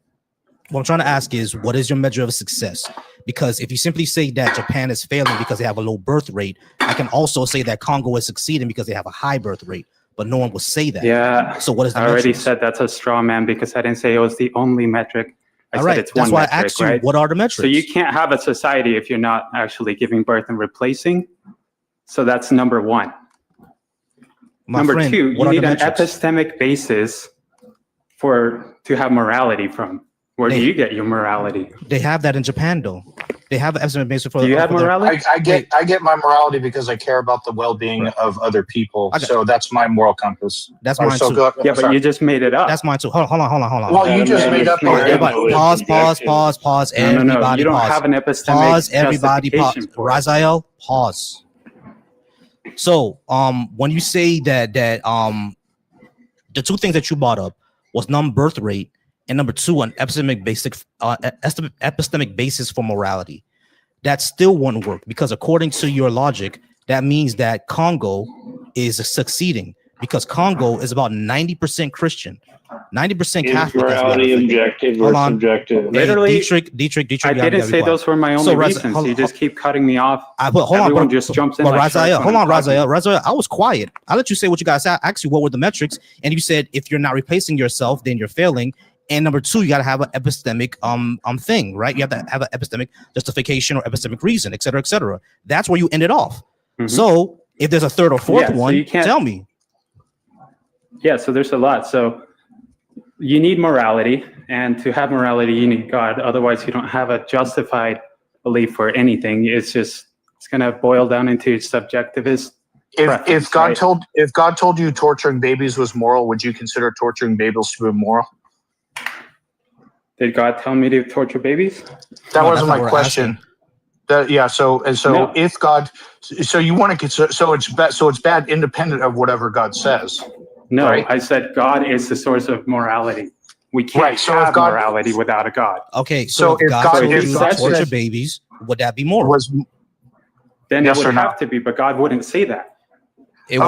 what I'm trying to ask is, what is your measure of success? Because if you simply say that Japan is failing because they have a low birth rate, I can also say that Congo is succeeding because they have a high birth rate. But no one will say that.
Yeah.
So what is the
I already
metrics?
said that's a straw man because I didn't say it was the only metric. I said it's
that's
one
why
metric,
I asked you,
right?
what are the metrics?
So you can't have a society if you're not actually giving birth and replacing. So that's number one. Number two, you need an epistemic basis to have morality from. Where do you get your morality?
They have that in Japan, though. They have an epistemic basis for.
Do you have morality?
I get my morality because I care about the well-being of other people. So that's my moral compass.
That's mine too.
But you just made it up.
That's mine too. Hold on.
Well, you just made up.
Everybody, pause. Everybody,
you don't
pause.
have an epistemic.
Pause. Everybody, pause. Raziel, pause. So, when you say that the two things that you brought up was birth rate and number two, an epistemic basis for morality, that still won't work because according to your logic, that means that Congo is succeeding because Congo is about 90% Christian, 90% Catholic.
Morality objective or subjective?
Literally,
Dietrich,
I didn't say those were my only reasons. You just keep cutting me off. Everyone just jumps in.
Raziel, Raziel, I was quiet. I let you say what you guys said. I asked you what were the metrics, and you said if you're not replacing yourself, then you're failing. And number two, you got to have an epistemic thing, right? You have to have an epistemic justification or epistemic reason, et cetera, et cetera. That's where you ended off. Mm-hmm. So if there's a third or fourth one, so you can't tell me.
Yeah, so there's a lot. So you need morality, and to have morality, you need God. Otherwise, you don't have a justified belief for anything. It's going to boil down into subjectivist.
If God told you torturing babies was moral, would you consider torturing babies to be moral?
Did God tell me to torture babies?
That wasn't my question. So if God, so you want to consider, so it's bad independent of whatever God says.
No,
right?
I said God is the source of morality. We can't have morality without a God.
Okay, so if God told you to torture babies, would that be moral?
Then it would have to be, but God wouldn't say that.
So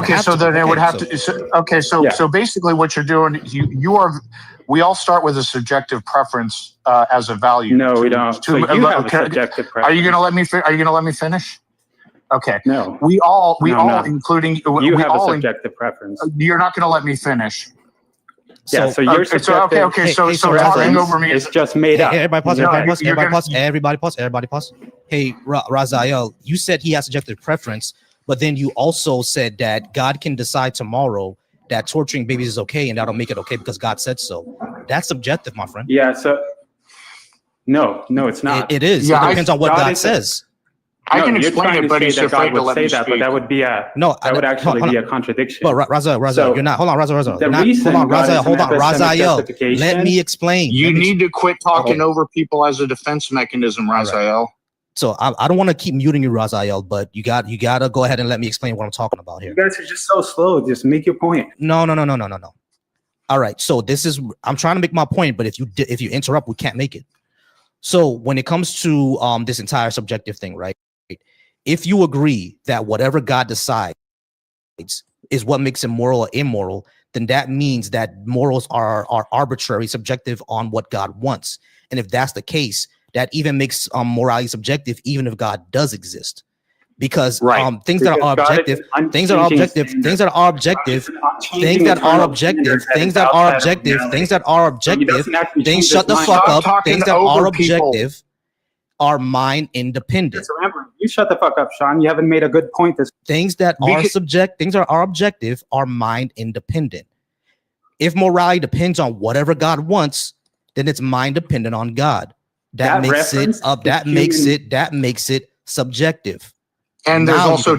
basically what you're doing, we all start with a subjective preference as a value.
No, we don't. So you have a subjective preference.
Are you going to let me finish? Okay.
No.
We all, including
you have a subjective preference.
You're not going to let me finish.
Yeah. So you're subjective.
So talking over me
is just made up.
Everybody pause. Hey, Raziel, you said he has subjective preference, but then you also said that God can decide tomorrow that torturing babies is okay, and that'll make it okay because God said so. That's subjective, my friend.
Yeah. So no, it's not.
It is. Yeah, it depends on what God says.
I can explain it, but he's
God would say that, but that would be a would actually be a contradiction.
But Raziel, you're not. Hold on, Raziel. Raziel, let me explain.
You need to quit talking over people as a defense mechanism, Raziel.
So I don't want to keep muting you, Raziel, but you gotta go ahead and let me explain what I'm talking about here.
You guys are just so slow. Just make your point.
No. All right. So I'm trying to make my point, but if you interrupt, we can't make it. So when it comes to this entire subjective thing, right? If you agree that whatever God decides is what makes him moral or immoral, then that means that morals are arbitrary, subjective on what God wants. And if that's the case, that even makes morality subjective, even if God does exist, because things that are objective, things that are objective, things that are objective, things that are objective, things that are objective, things that are objective, things shut the fuck up, things that are objective are mind independent.
You shut the fuck up, Sean. You haven't made a good point.
Things that are objective are mind independent. If morality depends on whatever God wants, then it's mind dependent on God. That makes it subjective.
And there's also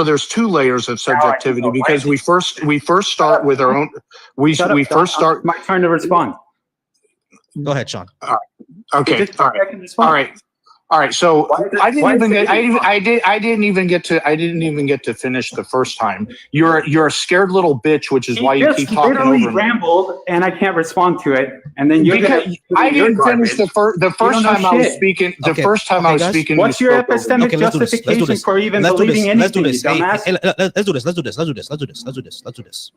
there's two layers of subjectivity, because we first start with our own. We first start.
My turn to respond.
Go ahead, Sean.
Okay. All right. So I didn't even get to finish the first time. You're a scared little bitch, which is why you keep talking over me.
Rambled, and I can't respond to it. And then
I didn't finish the first time I was speaking. The first time I was speaking.
What's your epistemic justification for even believing anything?
Let's do this.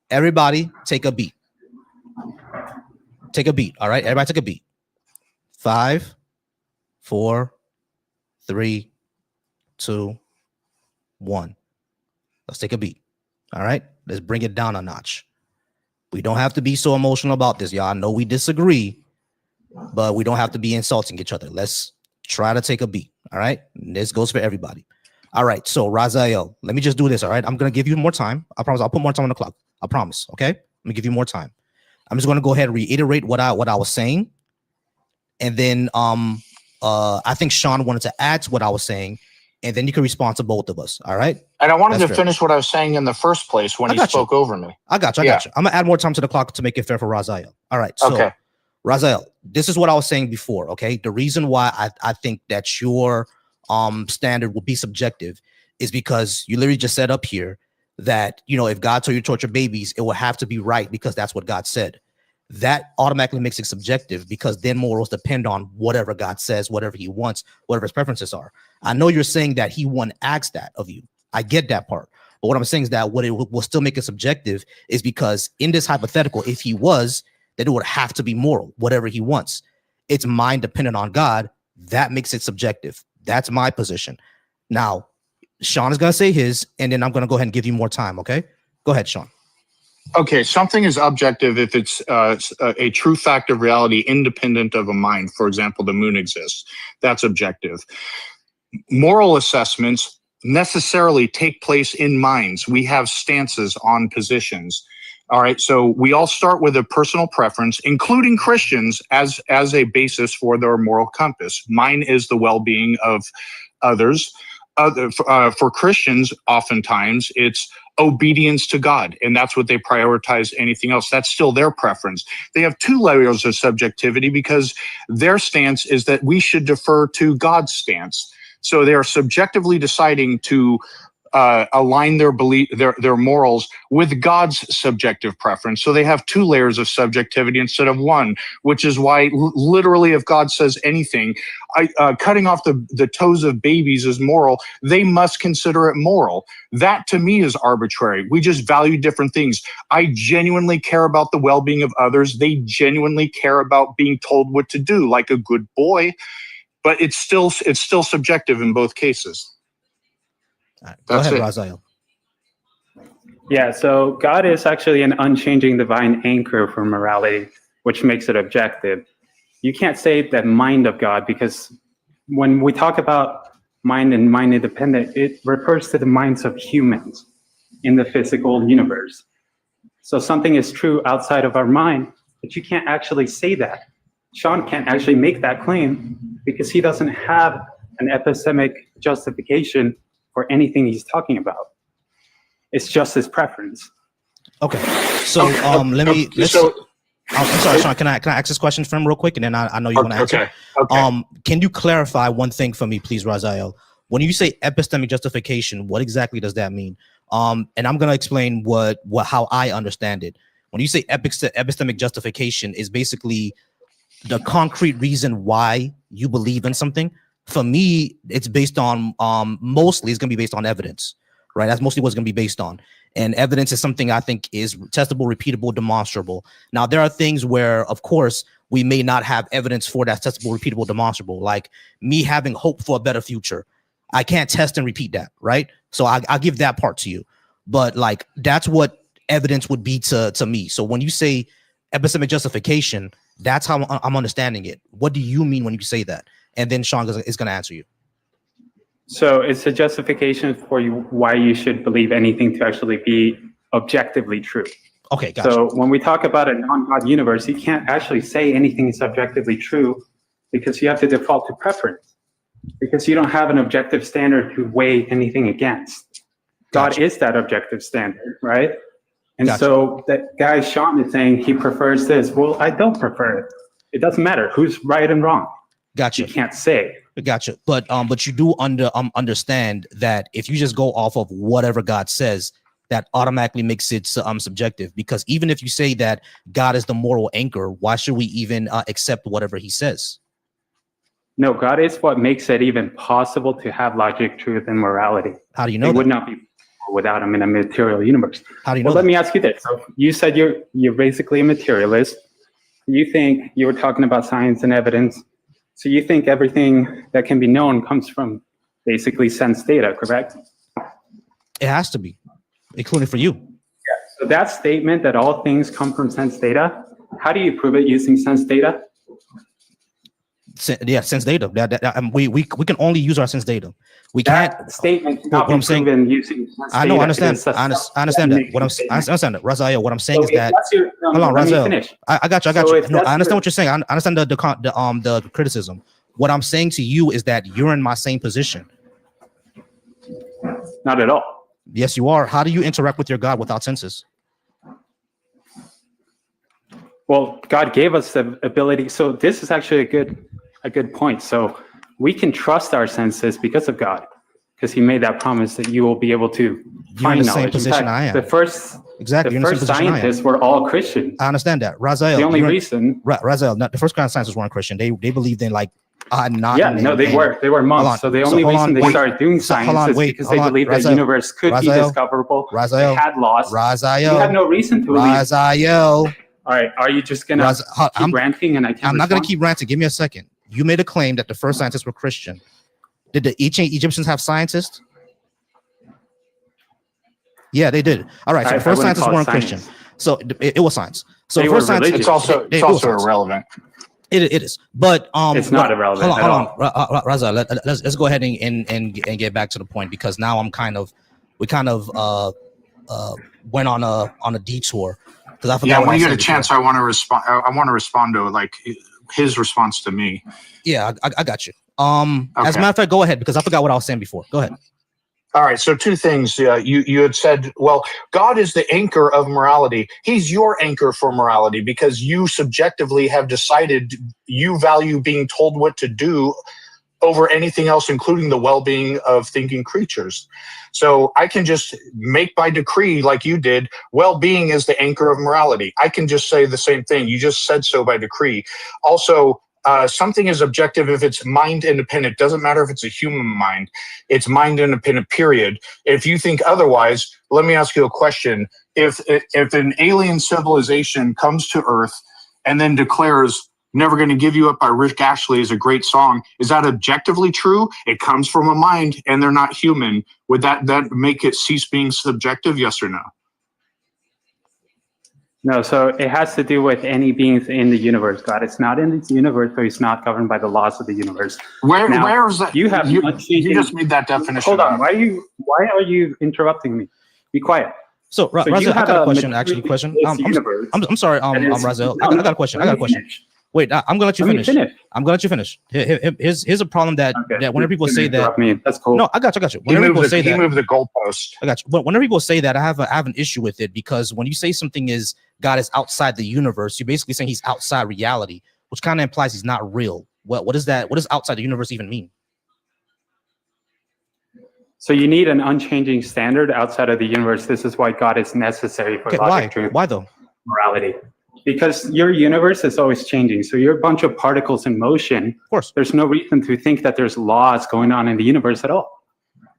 Everybody, take a beat. All right, everybody, take a beat. 5, 4, 3, 2, 1. Let's take a beat. All right, let's bring it down a notch. We don't have to be so emotional about this, y'all. I know we disagree, but we don't have to be insulting each other. Let's try to take a beat. All right, and this goes for everybody. All right, so Raziel, let me just do this. All right, I'm gonna give you more time. I promise. I'll put more time on the clock. I promise. Okay, I'm gonna give you more time. I'm just gonna go ahead and reiterate what I was saying, and then I think Sean wanted to add to what I was saying, and then you can respond to both of us. All right.
And I wanted to finish what I was saying in the first place when he spoke over me.
I got you. I'm gonna add more time to the clock to make it fair for Raziel. All right. So, Raziel, this is what I was saying before. Okay. The reason why I think that your standard will be subjective is because you literally just said up here that, you know, if God told you to torture babies, it will have to be right because that's what God said. That automatically makes it subjective, because then morals depend on whatever God says, whatever he wants, whatever his preferences are. I know you're saying that he wouldn't ask that of you. I get that part. But what I'm saying is that what it will still make it subjective is because in this hypothetical, if he was, then it would have to be moral, whatever he wants. It's mind dependent on God. That makes it subjective. That's my position. Now, Sean is going to say his, and then I'm going to go ahead and give you more time. Okay, go ahead, Sean.
Okay, something is objective if it's a true fact of reality independent of a mind. For example, the moon exists. That's objective. Moral assessments necessarily take place in minds. We have stances on positions. All right, so we all start with a personal preference, including Christians, as a basis for their moral compass. Mine is the well-being of others. For Christians, oftentimes it's obedience to God, and that's what they prioritize. Anything else, that's still their preference. They have two layers of subjectivity because their stance is that we should defer to God's stance. So they are subjectively deciding to align their belief, their morals with God's subjective preference. So they have two layers of subjectivity instead of one, which is why literally if God says anything, cutting off the toes of babies is moral, they must consider it moral. That to me is arbitrary. We just value different things. I genuinely care about the well-being of others. They genuinely care about being told what to do, like a good boy, but it's still subjective in both cases.
Right, go ahead, Raziel.
Yeah, so God is actually an unchanging divine anchor for morality, which makes it objective. You can't say the mind of God, because when we talk about mind and mind independent, it refers to the minds of humans in the physical universe. So something is true outside of our mind, but you can't actually say that. Sean can't actually make that claim because he doesn't have an epistemic justification for anything he's talking about. It's just his preference.
Okay, so I'm sorry, Sean. Can I ask this question for him real quick, and then I know you want to answer.
Okay.
Can you clarify one thing for me, please, Raziel? When you say epistemic justification, what exactly does that mean? And I'm gonna explain how I understand it. When you say epistemic justification, is basically the concrete reason why you believe in something. For me, it's based on mostly it's gonna be based on evidence, right? That's mostly what's gonna be based on. And evidence is something I think is testable, repeatable, demonstrable. Now, there are things where, of course, we may not have evidence for that testable, repeatable, demonstrable, like me having hope for a better future. I can't test and repeat that, right? So I'll give that part to you. But like, that's what evidence would be to me. So when you say epistemic justification, that's how I'm understanding it. What do you mean when you say that? And then Sean is going to answer you.
So it's a justification for you why you should believe anything to actually be objectively true.
Okay, gotcha.
So when we talk about a non-God universe, you can't actually say anything is objectively true because you have to default to preference, because you don't have an objective standard to weigh anything against. God is that objective standard, right? And so that guy Sean is saying he prefers this. Well, I don't prefer it. It doesn't matter who's right and wrong.
Gotcha.
You can't say.
Gotcha. But you do understand that if you just go off of whatever God says, that automatically makes it subjective. Because even if you say that God is the moral anchor, why should we even accept whatever he says?
No, God is what makes it even possible to have logic, truth, and morality.
How do you know
it
that?
would not be without him in a material universe.
How do you know?
Well, let me ask you this. So you said you're basically a materialist. You think you were talking about science and evidence. So you think everything that can be known comes from basically sense data, correct?
It has to be, including for you.
Yeah. So that statement that all things come from sense data, how do you prove it using sense data?
Sense data. We can only use our sense data. We
that
can't.
Statement cannot be proven using sense data.
I know. I understand that. I understand that. Raziel, what I'm saying is that. Hold on, Raziel. I got you. No, I understand what you're saying. I understand the criticism. What I'm saying to you is that you're in my same position.
Not at all.
Yes, you are. How do you interact with your God without senses?
Well, God gave us the ability. So this is actually a good point. So we can trust our senses because of God, because he made that promise that you will be able to find knowledge.
Position I am.
The first scientists were all Christian.
I understand that. Raziel,
the only reason.
Raziel, the first kind of scientists weren't Christian. They believed in like not.
Yeah, no, they were monks. So the only reason they started doing science is because they believed the universe could be discoverable.
Raziel,
they had laws.
Raziel,
you had no reason to believe.
Raziel.
All right, are you just gonna keep ranting and I can't?
I'm not gonna keep ranting. Give me a second. You made a claim that the first scientists were Christian. Did the ancient Egyptians have scientists? Yeah, they did. All right, so the first scientists weren't Christian. So it was science. So the first scientists,
it's also irrelevant.
It is, but
it's not irrelevant.
Hold on, Raza. Let's go ahead and get back to the point, because now we kind of went on a detour. I forgot.
Yeah, when you get a chance, I want to respond. I want to respond to like his response to me.
Yeah, I got you. As a matter of fact, go ahead, because I forgot what I was saying before. Go ahead.
All right. So two things. You had said, well, God is the anchor of morality. He's your anchor for morality because you subjectively have decided you value being told what to do over anything else, including the well-being of thinking creatures. So I can just make by decree, like you did, well-being is the anchor of morality. I can just say the same thing. You just said so by decree. Also, something is objective if it's mind independent. Doesn't matter if it's a human mind. It's mind independent, period. If you think otherwise, let me ask you a question. If an alien civilization comes to Earth and then declares, "Never Going to Give You Up" by Rick Ashley is a great song, is that objectively true? It comes from a mind and they're not human. Would that make it cease being subjective? Yes or no?
No, so it has to do with any beings in the universe, God. It's not in this universe, so it's not governed by the laws of the universe.
Where is that?
You
just made that definition.
Hold on. Why are you interrupting me? Be quiet.
So Raziel, I got a question. Actually, question. I'm sorry, Raziel. I got a question. Wait, I'm gonna let you finish. I'm gonna let you finish. Here's a problem that whenever people say that,
that's cool.
No, I got you. Whenever people say that,
he moved the goalpost.
I got you. But whenever people say that, I have an issue with it, because when you say something is God is outside the universe, you're basically saying he's outside reality, which kind of implies he's not real. What is that? What does outside the universe even mean?
So you need an unchanging standard outside of the universe. This is why God is necessary for logic, truth,
why though?
Morality. Because your universe is always changing. So you're a bunch of particles in motion.
Of course.
There's no reason to think that there's laws going on in the universe at all.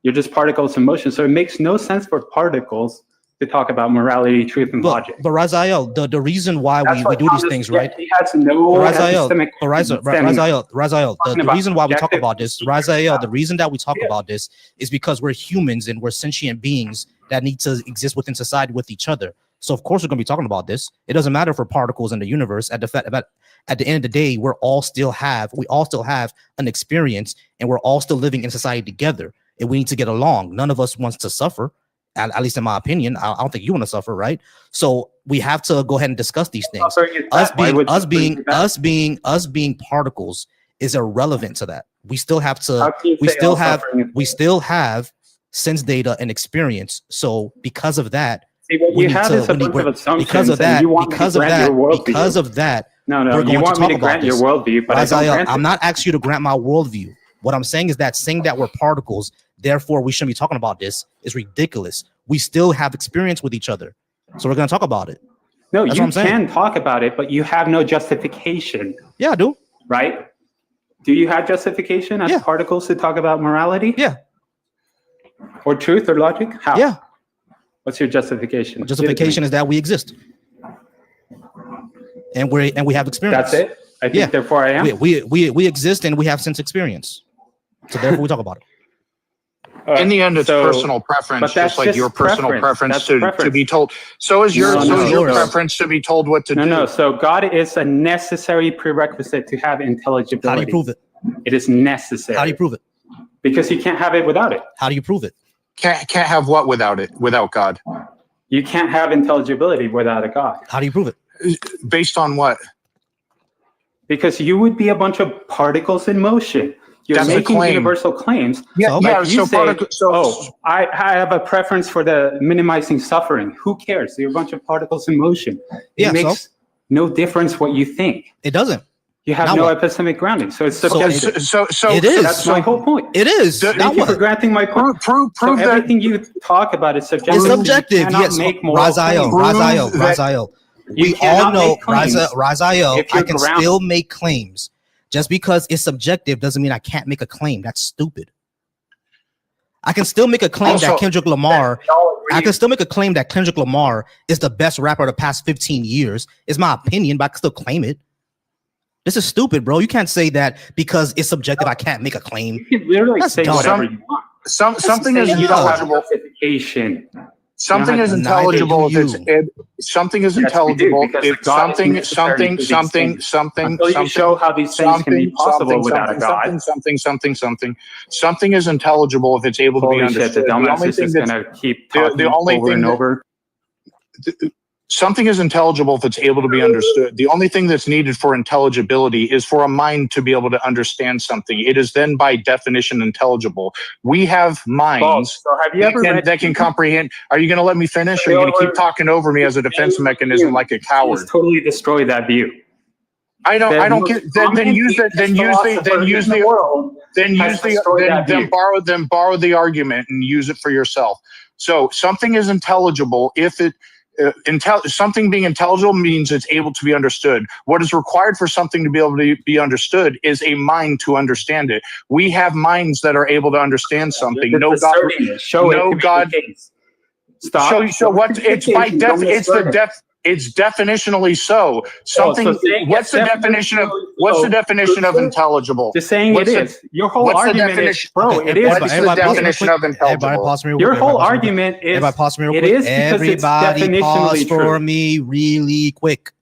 You're just particles in motion. So it makes no sense for particles to talk about morality, truth, and logic.
But Raziel, the reason why we do these things, right?
He has no epistemic
Raziel, the reason why we talk about this, Raziel, the reason that we talk about this is because we're humans and we're sentient beings that need to exist within society with each other. So of course we're going to be talking about this. It doesn't matter for particles in the universe. At the end of the day, we all still have an experience, and we're all still living in society together, and we need to get along. None of us wants to suffer, at least in my opinion. I don't think you want to suffer, right? So we have to go ahead and discuss these things. Us being particles is irrelevant to that. We still have sense data and experience. So because of that,
see, what you have is a bunch of assumptions. Because of that, no, you want me to grant your worldview, but
I'm not asking you to grant my worldview. What I'm saying is that saying that we're particles, therefore we shouldn't be talking about this, is ridiculous. We still have experience with each other, so we're going to talk about it.
No, you can talk about it, but you have no justification.
Yeah, I do.
Right? Do you have justification as particles to talk about morality?
Yeah.
Or truth or logic? How?
Yeah.
What's your justification?
Justification is that we exist, and we have experience.
That's it. I think therefore I am.
We exist and we have sense experience, so therefore we talk about it.
In the end, it's personal preference, just like your personal preference to be told. So is your preference to be told what to do.
No. So God is a necessary prerequisite to have intelligibility.
How do you prove it?
It is necessary.
How do you prove it?
Because you can't have it without it.
How do you prove it?
Can't have what without it? Without God.
You can't have intelligibility without a God.
How do you prove it?
Based on what?
Because you would be a bunch of particles in motion. You're making universal claims. I have a preference for the minimizing suffering. Who cares? You're a bunch of particles in motion. It makes no difference what you think.
It doesn't.
You have no epistemic grounding, so it's subjective.
So
it is.
That's my whole point.
It is.
Thank you for granting my point.
Prove
so
that
everything you talk about is subjective.
It's subjective. Yes, Raziel. We all know, Raziel. I can still make claims. Just because it's subjective doesn't mean I can't make a claim. That's stupid. I can still make a claim that Kendrick Lamar. I can still make a claim that Kendrick Lamar is the best rapper of the past 15 years. It's my opinion, but I can still claim it. This is stupid, bro. You can't say that because it's subjective. I can't make a claim.
You can literally say whatever you want.
Something is intelligible.
Something
is intelligible if it's something is intelligible if something
you show how these things can be possible without a God.
Something is intelligible if it's able to be understood.
The dumbass is going to keep talking over and over.
Something is intelligible if it's able to be understood. The only thing that's needed for intelligibility is for a mind to be able to understand something. It is then by definition intelligible. We have minds that can comprehend. Are you going to let me finish, or are you going to keep talking over me as a defense meconism like a coward?
Just totally destroy that view.
I don't get. Then borrow the argument and use it for yourself. So something is intelligible if it. Something being intelligible means it's able to be understood. What is required for something to be able to be understood is a mind to understand it. We have minds that are able to understand something. No God. Stop. Show what it's by it's definitionally so. Something. What's the definition of intelligible?
Just saying it is. Your whole argument is, bro. It is.
What's the definition of intelligible?
Your whole argument is.
Everybody pause me real quick.
It is because it's definitionally
pause for
true.
me really quick.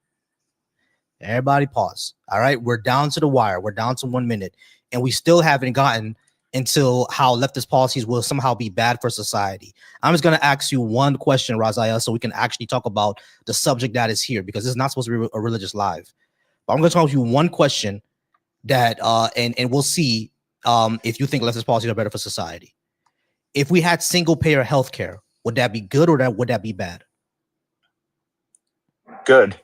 Everybody pause. All right, we're down to the wire. We're down to 1 minute, and we still haven't gotten until how leftist policies will somehow be bad for society. I'm just going to ask you one question, Raziel, so we can actually talk about the subject that is here, because it's not supposed to be a religious live. But I'm going to ask you one question that, and we'll see if you think leftist policies are better for society. If we had single payer healthcare, would that be good or would that be bad?
Good.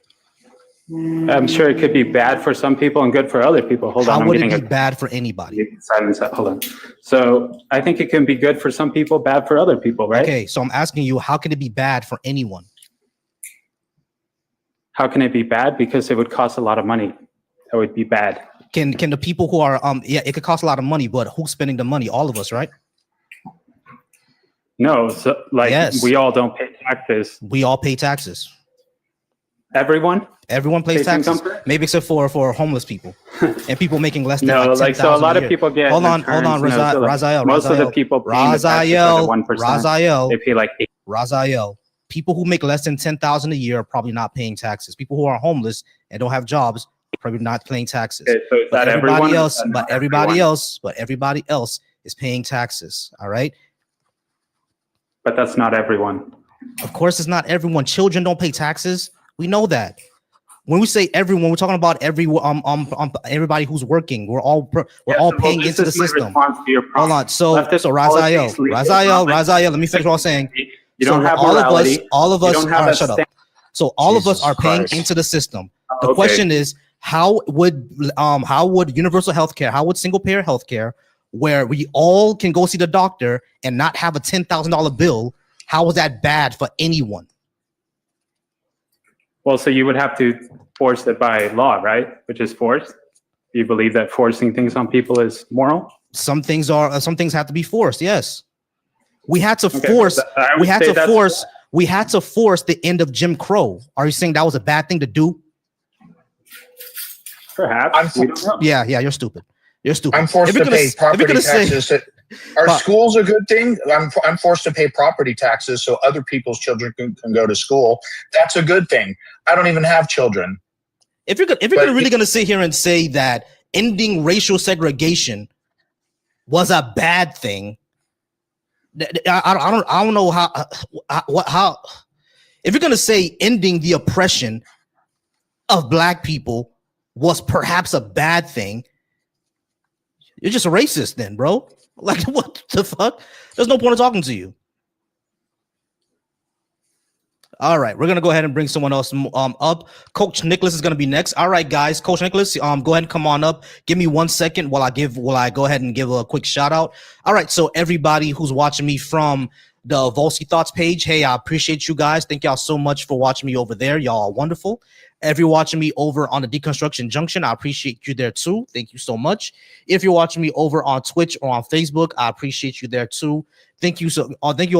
I'm sure it could be bad for some people and good for other people. Hold on.
How would it be bad for anybody?
Silence that. Hold on. So I think it can be good for some people, bad for other people, right?
Okay, so I'm asking you, how can it be bad for anyone?
How can it be bad? Because it would cost a lot of money. That would be bad.
Can the people who are yeah, it could cost a lot of money, but who's spending the money? All of us, right?
No, so like
yes.
We all don't pay taxes.
We all pay taxes.
Everyone
pays taxes, maybe except for homeless people and people making less than
no,
like
so a lot of people get
hold on, Raziel,
most of the people
Raziel,
they pay like
Raziel. People who make less than 10,000 a year are probably not paying taxes. People who are homeless and don't have jobs are probably not paying taxes.
Okay, so
but everybody else is paying taxes. All right.
But that's not everyone.
Of course, it's not everyone. Children don't pay taxes. We know that. When we say everyone, we're talking about everybody who's working. We're all paying into the system. Hold on. So Raziel, let me finish what I'm saying.
You don't have morality.
All of us. All right, shut up. So all of us are paying into the system. The question is, how would universal healthcare, how would single payer healthcare, where we all can go see the doctor and not have a $10,000 bill, how is that bad for anyone?
Well, so you would have to force it by law, right? Which is forced. Do you believe that forcing things on people is moral? Some things
have to be forced. Yes. We had to force the end of Jim Crow. Are you saying that was a bad thing to do?
Perhaps.
Yeah, you're stupid. You're stupid.
I'm forced to pay property taxes. Are schools a good thing? I'm forced to pay property taxes so other people's children can go to school. That's a good thing. I don't even have children.
If you're really going to sit here and say that ending racial segregation was a bad thing, I don't know how. If you're going to say ending the oppression of Black people was perhaps a bad thing, you're just a racist then, bro. Like, what the fuck? There's no point in talking to you. All right, we're gonna go ahead and bring someone else up. Coach Nicholas is gonna be next. All right, guys, Coach Nicholas, go ahead and come on up. Give me 1 second while I go ahead and give a quick shout out. All right, so everybody who's watching me from the Volsky Thoughts page, hey, I appreciate you guys. Thank y'all so much for watching me over there. Y'all are wonderful. If you're watching me over on the Deconstruction Junction, I appreciate you there too. Thank you so much. If you're watching me over on Twitch or on Facebook, I appreciate you there too. Thank you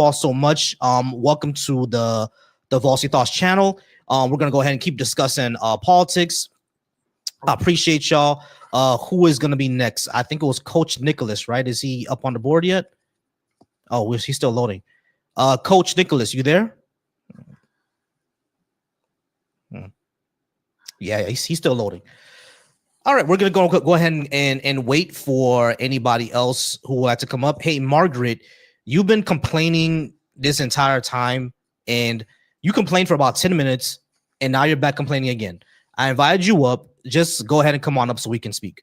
all so much. Welcome to the Volsky Thoughts channel. We're gonna go ahead and keep discussing politics. I appreciate y'all. Who is gonna be next? I think it was Coach Nicholas, right? Is he up on the board yet? Oh, he's still loading. Coach Nicholas, you there? Yeah, he's still loading. All right, we're gonna go ahead and wait for anybody else who will have to come up. Hey, Margaret, you've been complaining this entire time, and you complained for about 10 minutes, and now you're back complaining again. I invited you up. Just go ahead and come on up so we can speak.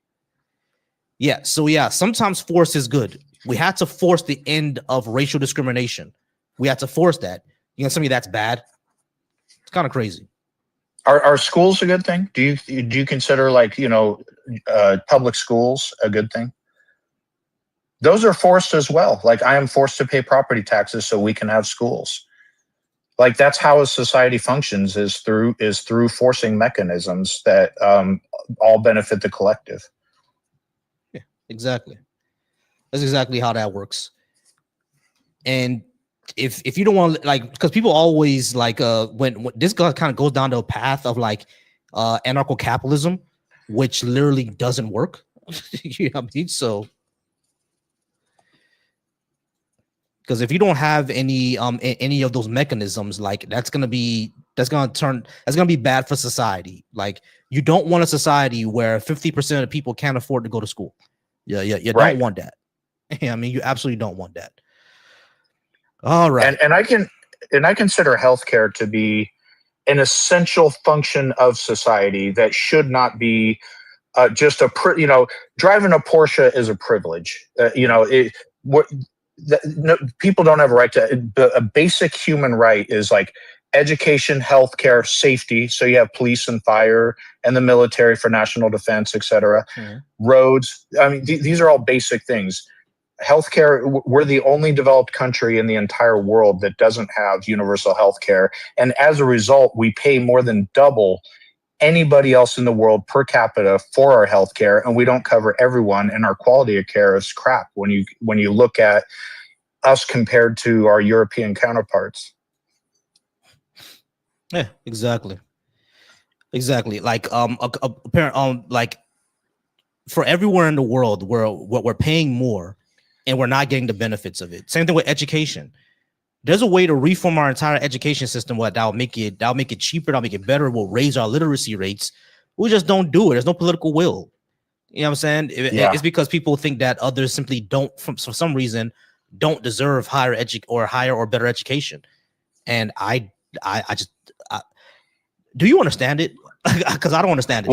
Yeah, so yeah, sometimes force is good. We had to force the end of racial discrimination. We had to force that. You know, something that's bad. It's kind of crazy.
Are schools a good thing? Do you consider, like, public schools a good thing? Those are forced as well. Like, I am forced to pay property taxes so we can have schools. Like, that's how a society functions, is through forcing mechanisms that all benefit the collective.
Yeah, exactly. That's exactly how that works. And if you don't want, like, because people always like when this guy kind of goes down to a path of like anarcho-capitalism, which literally doesn't work. You know what I mean? So because if you don't have any of those mechanisms, like that's gonna be bad for society. Like, you don't want a society where 50% of people can't afford to go to school. You right. Don't want that. Yeah, I mean, you absolutely don't want that. All right.
And I consider healthcare to be an essential function of society that should not be just driving a Porsche is a privilege. People don't have a right to. A basic human right is like education, healthcare, safety. So you have police and fire and the military for national defense, etc. Roads. I mean, these are all basic things. Healthcare, we're the only developed country in the entire world that doesn't have universal healthcare. And as a result, we pay more than double anybody else in the world per capita for our healthcare, and we don't cover everyone, and our quality of care is crap when you look at us compared to our European counterparts.
Yeah, exactly. Like like for everywhere in the world we're paying more and we're not getting the benefits of it. Same thing with education. There's a way to reform our entire education system that'll make it cheaper, that'll make it better, will raise our literacy rates. We just don't do it. There's no political will. You know what I'm saying? It's because people think that others simply don't, for some reason, don't deserve higher or better education. And I just do you understand it? Because I don't understand it.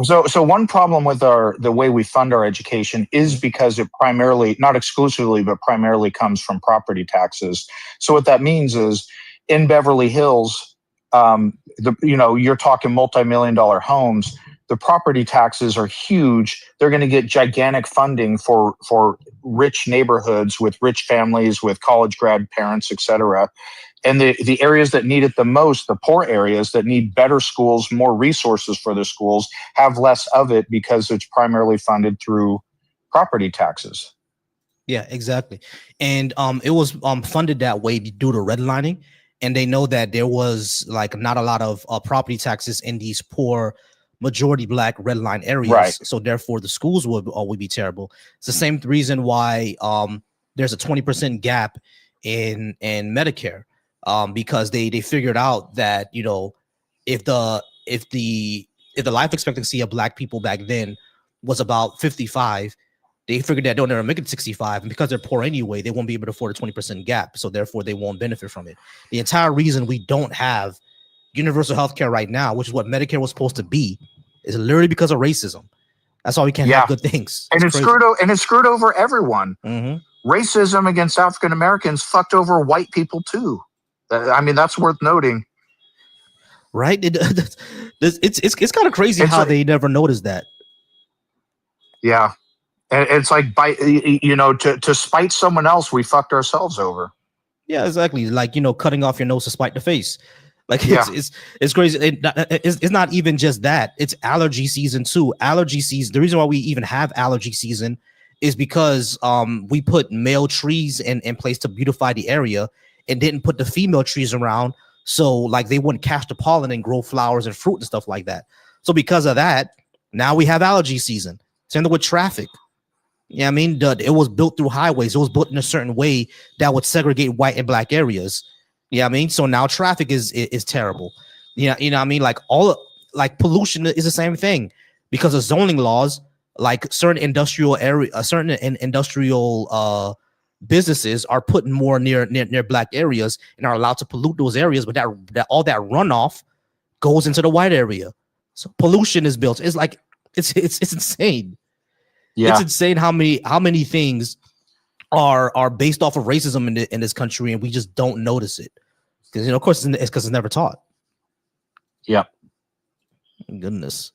So one problem with the way we fund our education is because it primarily, not exclusively, but primarily comes from property taxes. So what that means is in Beverly Hills, you're talking multi-million-dollar homes. The property taxes are huge. They're going to get gigantic funding for rich neighborhoods with rich families, with college grad parents, et cetera. And the areas that need it the most, the poor areas that need better schools, more resources for their schools, have less of it because it's primarily funded through property taxes.
Yeah, exactly. And it was funded that way due to redlining. And they know that there was like not a lot of property taxes in these poor majority black redline areas.
Right.
So therefore the schools would be terrible. It's the same reason why there's a 20% gap in Medicare. Because they figured out that, if the life expectancy of black people back then was about 55, they figured that they'll never make it 65, and because they're poor anyway, they won't be able to afford a 20% gap, so therefore they won't benefit from it. The entire reason we don't have universal health care right now, which is what Medicare was supposed to be, is literally because of racism. That's why we can't have good things.
And it's screwed over everyone. Racism against African Americans fucked over white people too. I mean, that's worth noting,
right? It's kind of crazy how they never noticed that.
Yeah, and it's like to spite someone else, we fucked ourselves over.
Yeah, exactly. Like cutting off your nose to spite the face. Like it's crazy. It's not even just that. It's allergy season too. Allergy season. The reason why we even have allergy season is because we put male trees in place to beautify the area, and didn't put the female trees around, so like they wouldn't catch the pollen and grow flowers and fruit and stuff like that. So because of that, now we have allergy season. Same thing with traffic. Yeah, I mean, it was built through highways. It was built in a certain way that would segregate white and black areas. Yeah, I mean, so now traffic is terrible. You know what I mean? Like pollution is the same thing because of zoning laws. Like certain industrial businesses are putting more near black areas and are allowed to pollute those areas, but that all that runoff goes into the white area. So pollution is built. It's like it's insane. Yeah, it's insane how many things are based off of racism in this country, and we just don't notice it because of course it's because it's never taught.
Yeah,
goodness.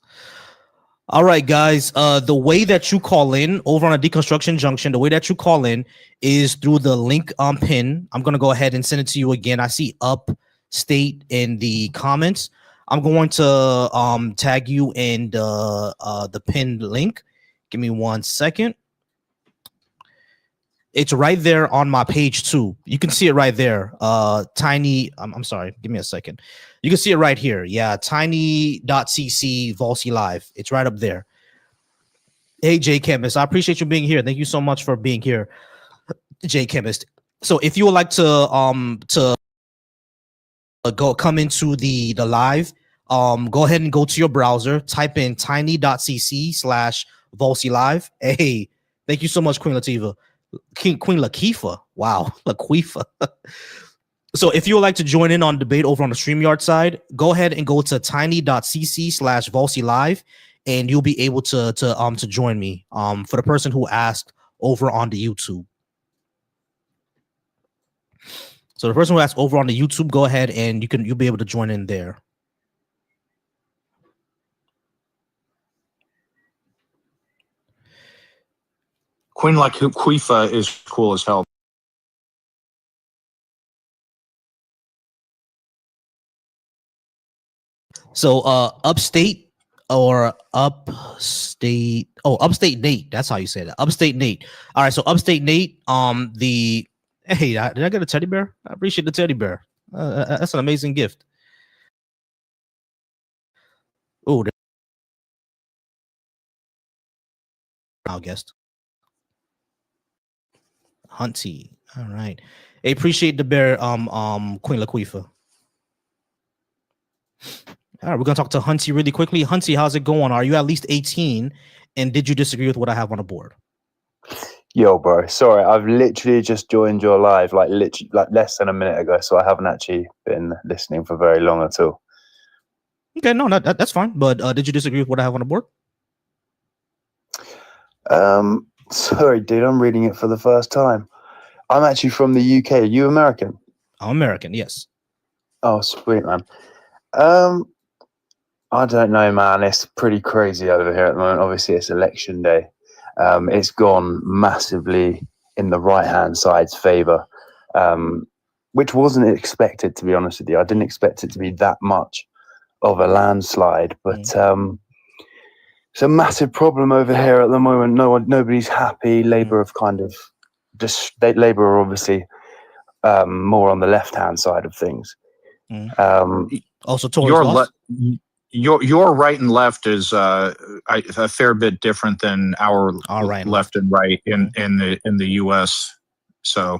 All right, guys. The way that you call in over on a Deconstruction Junction, the way that you call in is through the link pin. I'm gonna go ahead and send it to you again. I see Upstate in the comments. I'm going to tag you in the pinned link. Give me 1 second. It's right there on my page too. You can see it right there. Tiny. I'm sorry. Give me a second. You can see it right here. Yeah, tiny.cc Volsi Live. It's right up there. Hey, J Chemist. I appreciate you being here. Thank you so much for being here, J Chemist. So if you would like to come into the live, go ahead and go to your browser, type in tiny.cc/Volsi Live. Hey, thank you so much, Queen Latifah. Queen Latifah. Wow, Laquifa. So if you would like to join in on debate over on the StreamYard side, go ahead and go to tiny.cc/Volsi Live, and you'll be able to join me. For the person who asked over on the YouTube. So the person who asked over on the YouTube, go ahead and you'll be able to join in there.
Queen Latifah is cool as hell.
So upstate Nate. That's how you say that. Upstate Nate. All right. So upstate Nate. Hey, did I get a teddy bear? I appreciate the teddy bear. That's an amazing gift. Oh, our guest. Hunty. All right. Hey, appreciate the bear, Queen Latifah. All right, we're gonna talk to Hunty really quickly. Hunty, how's it going? Are you at least 18? And did you disagree with what I have on the board?
Yo, bro. Sorry, I've literally just joined your live, like less than a minute ago, so I haven't actually been listening for very long at all.
Okay, no, that's fine. But did you disagree with what I have on the board?
Sorry, dude, I'm reading it for the first time. I'm actually from the UK. Are you American?
I'm American, yes.
Oh, sweet, man. I don't know, man. It's pretty crazy over here at the moment. Obviously, it's election day. It's gone massively in the right-hand side's favor, which wasn't expected, to be honest with you. I didn't expect it to be that much of a landslide, but it's a massive problem over here at the moment. Nobody's happy. Labour have kind of Labour are obviously more on the left-hand side of things.
Also, Tories
your right and left is a fair bit different than our
right
left and right in the U.S. So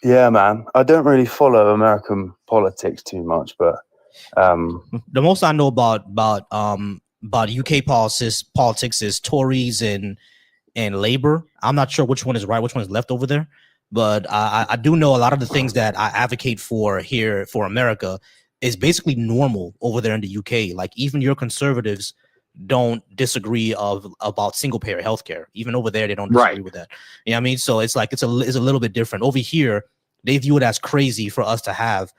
yeah, man, I don't really follow American politics too much, but
the most I know about UK politics is Tories and Labour. I'm not sure which one is right, which one is left over there, but I do know a lot of the things that I advocate for here for America is basically normal over there in the UK. Like even your conservatives don't disagree about single payer healthcare. Even over there, they don't disagree with that. You know what I mean? So it's like it's a little bit different. Over here, they view it as crazy for us to have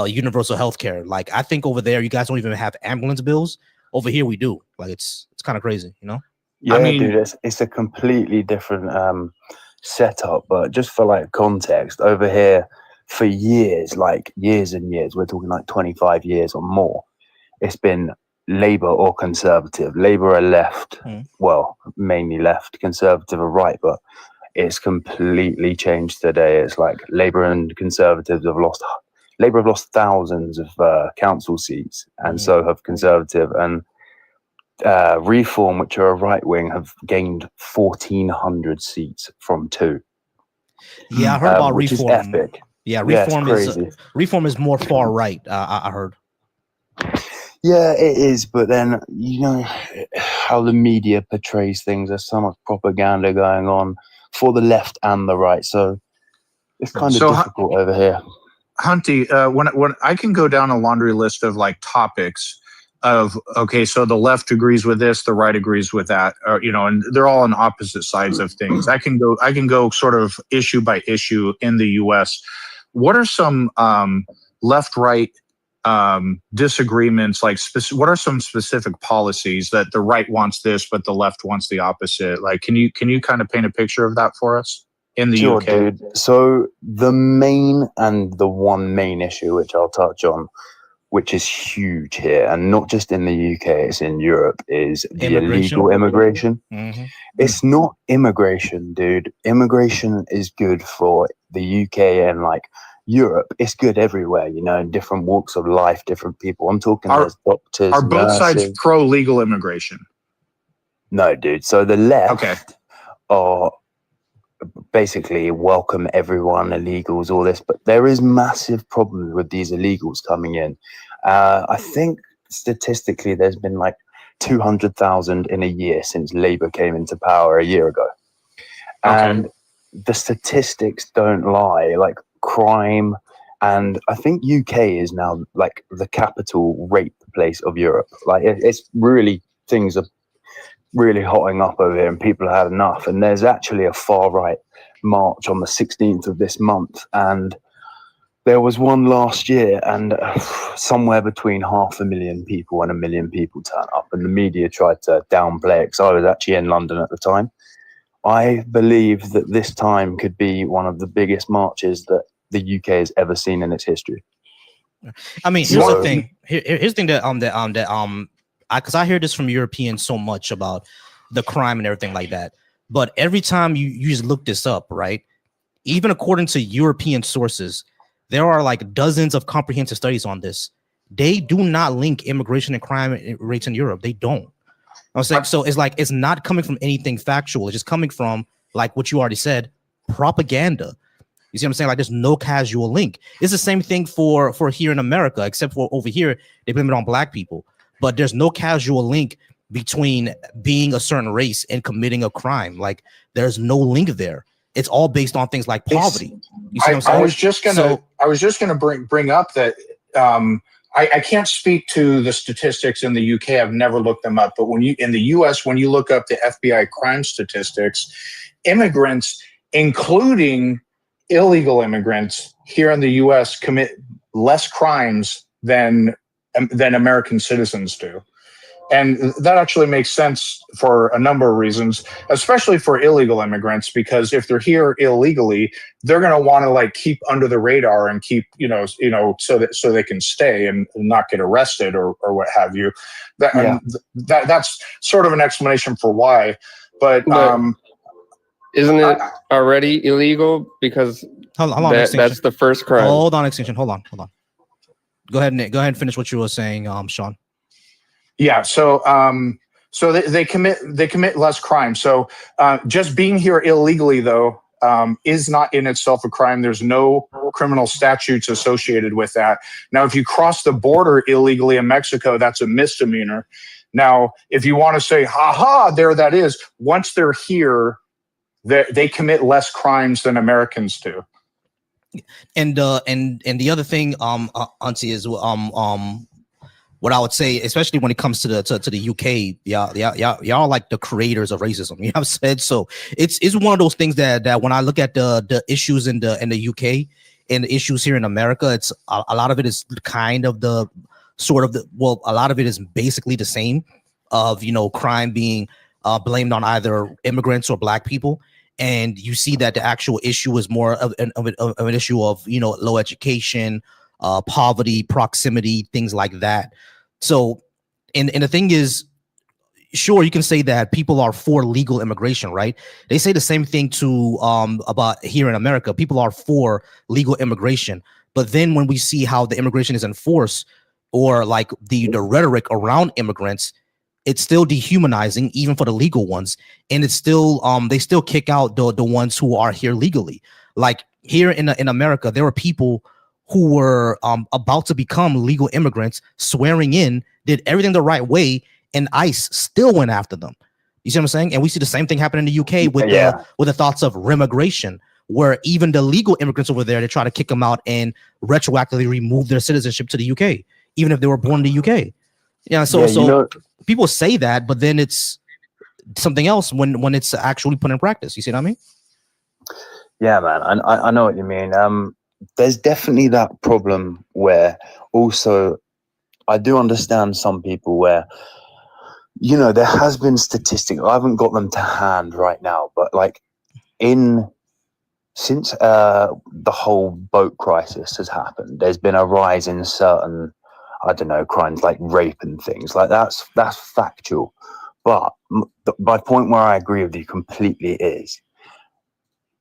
universal healthcare. Like I think over there, you guys don't even have ambulance bills. Over here, we do. Like it's kind of crazy, you know?
Yeah, I mean, dude, it's a completely different setup. But just for like context, over here, for years, like years and years, we're talking like 25 years or more, it's been Labour or Conservative. Labour are left, well, mainly left, Conservative are right, but it's completely changed today. It's like Labour and Conservatives have lost, Labour have lost thousands of council seats, and so have Conservative, and Reform, which are a right wing, have gained 1,400 seats from 2.
Yeah, I heard about
which
Reform.
Is epic.
Yeah, Reform is more far right. I heard.
Yeah, it is, but then you know how the media portrays things. There's so much propaganda going on for the left and the right, so it's kind of difficult over here.
Hunty, when I can go down a laundry list of like topics of okay, so the left agrees with this, the right agrees with that, or you know, and they're all on opposite sides of things. I can go sort of issue by issue in the U.S. What are some left-right disagreements? Like, what are some specific policies that the right wants this, but the left wants the opposite? Like, can you kind of paint a picture of that for us in the UK?
Dude. So the one main issue, which I'll touch on, which is huge here, and not just in the UK, it's in Europe, is the illegal immigration. It's not immigration, dude. Immigration is good for the UK and like Europe. It's good everywhere, you know, in different walks of life, different people. I'm talking there's doctors.
Are both
nurses.
sides pro legal immigration?
No, dude. So the left are basically welcome everyone, illegals, all this, but there is massive problems with these illegals coming in. I think statistically there's been like 200,000 in a year since Labour came into power a year ago. And the statistics don't lie. Like crime And I think UK is now like the capital rape place of Europe. Like it's really, things are really hotting up over here and people have had enough. And there's actually a far right march on the 16th of this month. And there was one last year, and somewhere between 500,000 people and 1 million people turned up, and the media tried to downplay it because I was actually in London at the time. I believe that this time could be one of the biggest marches that the UK has ever seen in its history.
I mean, here's the thing. Here's the thing because I hear this from Europeans so much about the crime and everything like that. But every time you just look this up, right? Even according to European sources, there are like dozens of comprehensive studies on this. They do not link immigration and crime rates in Europe. They don't. I was saying, so it's like it's not coming from anything factual. It's just coming from, like what you already said, propaganda. You see what I'm saying? Like there's no casual link. It's the same thing for here in America, except for over here they blame it on black people. But there's no casual link between being a certain race and committing a crime. Like there's no link there. It's all based on things like poverty. You see what I'm saying?
I was just gonna bring up that I can't speak to the statistics in the UK. I've never looked them up, but in the US, when you look up the FBI crime statistics, immigrants, including illegal immigrants here in the US, commit less crimes than American citizens do. And that actually makes sense for a number of reasons, especially for illegal immigrants, because if they're here illegally, they're going to want to like keep under the radar and keep, so they can stay and not get arrested or what have you. That's sort of an explanation for why. But
isn't it already illegal? Because
hold on,
that's the first crime.
Hold on, Extinction. Hold on. Go ahead, Nick. Go ahead and finish what you were saying, Sean.
Yeah, so they commit less crime. So just being here illegally, though, is not in itself a crime. There's no criminal statutes associated with that. Now, if you cross the border illegally in Mexico, that's a misdemeanor. Now, if you want to say, there that is, once they're here, they commit less crimes than Americans do.
And the other thing, Auntie, is what I would say, especially when it comes to the UK, y'all like the creators of racism. You know what I'm saying? So it's one of those things that when I look at the issues in the UK and the issues here in America, it's a lot of it is kind of a lot of it is basically the same of, crime being blamed on either immigrants or black people. And you see that the actual issue is more of an issue of, low education, poverty, proximity, things like that. So, and the thing is, sure, you can say that people are for legal immigration, right? They say the same thing to about here in America. People are for legal immigration, but then when we see how the immigration is enforced, or like the rhetoric around immigrants, it's still dehumanizing even for the legal ones, and it's still they still kick out the ones who are here legally. Like here in America, there are people who were about to become legal immigrants, swearing in, did everything the right way, and ICE still went after them. You see what I'm saying? And we see the same thing happen in the UK with the thoughts of remigration, where even the legal immigrants over there, they try to kick them out and retroactively remove their citizenship to the UK, even if they were born in the UK. So people say that, but then it's something else when it's actually put in practice. You see what I mean?
Yeah, man. I know what you mean. There's definitely that problem where also I do understand some people where, there has been statistics. I haven't got them to hand right now, but like since the whole boat crisis has happened, there's been a rise in certain, crimes like rape and things like that's factual. But my point where I agree with you completely is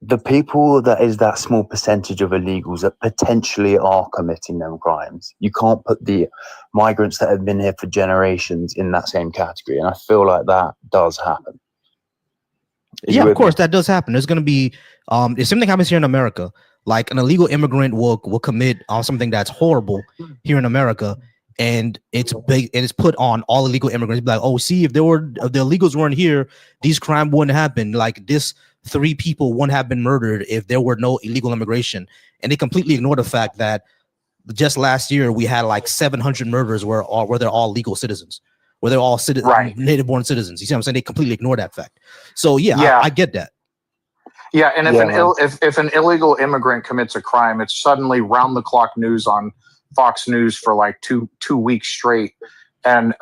the people that is that small percentage of illegals that potentially are committing them crimes. You can't put the migrants that have been here for generations in that same category. And I feel like that does happen.
Yeah, of course, that does happen. There's going to be, if something happens here in America, like an illegal immigrant will commit something that's horrible here in America, and it's big, and it's put on all illegal immigrants. Be like, oh, see, if the illegals weren't here, these crime wouldn't happen. Like this, 3 people wouldn't have been murdered if there were no illegal immigration. And they completely ignore the fact that just last year we had like 700 murders where they're all legal citizens, where they're all native born citizens. You see what I'm saying? They completely ignore that fact. So yeah. I get that.
Yeah, and if an illegal immigrant commits a crime, it's suddenly round the clock news on Fox News for like two weeks straight, and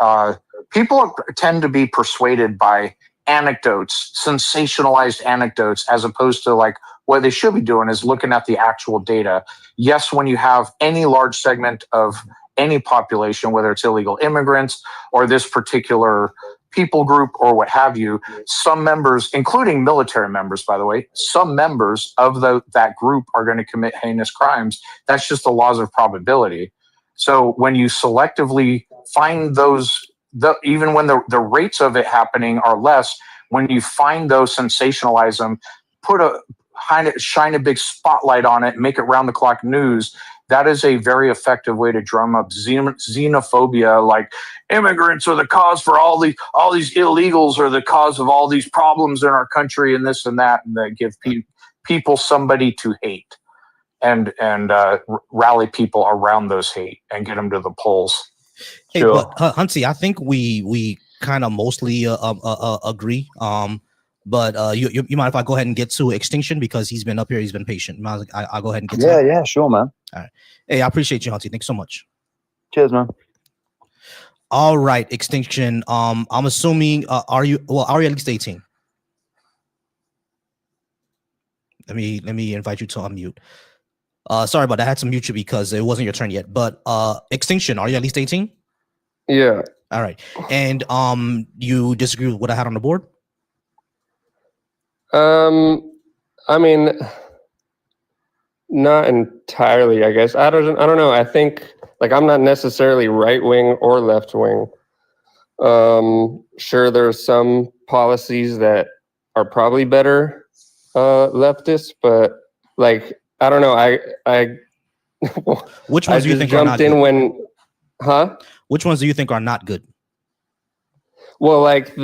people tend to be persuaded by anecdotes, sensationalized anecdotes, as opposed to like what they should be doing is looking at the actual data. Yes, when you have any large segment of any population, whether it's illegal immigrants or this particular people group or what have you, some members, including military members, by the way, some members of that group are going to commit heinous crimes. That's just the laws of probability. So when you selectively find those, even when the rates of it happening are less, when you find those, sensationalize them, shine a big spotlight on it, make it round the clock news, that is a very effective way to drum up xenophobia, like immigrants are the cause for all these illegals are the cause of all these problems in our country and this and that, and they give people somebody to hate and rally people around those hate and get them to the polls.
Hey, sure. But Huntsy, I think we kind of mostly agree. But you mind if I go ahead and get to Extinction, because he's been up here, he's been patient. I'll go ahead and get to that.
Yeah, sure, man.
All right. Hey, I appreciate you, Huntsy. Thanks so much.
Cheers, man.
All right, Extinction. I'm assuming are you at least 18? Let me invite you to unmute. Sorry about that. I had to mute you because it wasn't your turn yet. But Extinction, are you at least 18?
Yeah.
All right. And you disagree with what I had on the board?
I mean, not entirely, I guess. I don't know. I think like I'm not necessarily right wing or left wing. Sure, there's some policies that are probably better leftist, but like I don't know. I
which ones do you think are not good? Which ones do you think are not good?
Well, like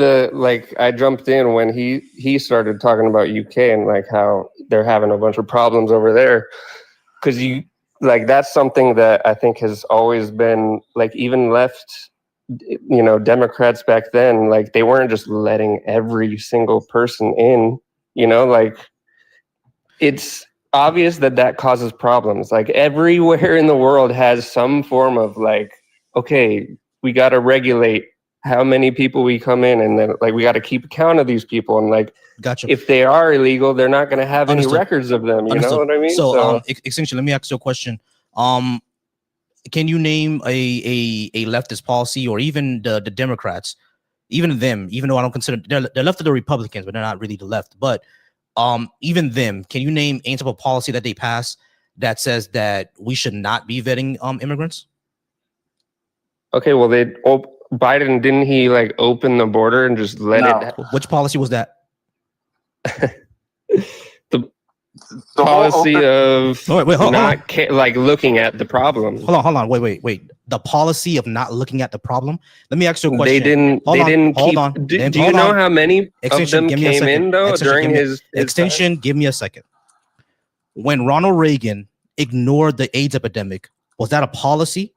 I jumped in when he started talking about UK and like how they're having a bunch of problems over there, because that's something that I think has always been like, even left, Democrats back then, like they weren't just letting every single person in, like it's obvious that causes problems. Like everywhere in the world has some form of like, okay, we got to regulate how many people we come in, and then like we got to keep account of these people, and like
gotcha.
If they are illegal, they're not going to have any records of them. You know what I mean?
So Extinction, let me ask you a question. Can you name a leftist policy, or even the Democrats, even them, even though I don't consider they're left of the Republicans, but they're not really the left, but even them, can you name any type of policy that they pass that says that we should not be vetting immigrants?
Okay, well Biden, didn't he like open the border and just let it?
Which policy was that?
the policy of like looking at the problem.
Hold on, wait. The policy of not looking at the problem. Let me ask you a question.
They didn't keep. Do you know how many of them came in though during his
Extinction? Give me a second. When Ronald Reagan ignored the AIDS epidemic, was that a policy?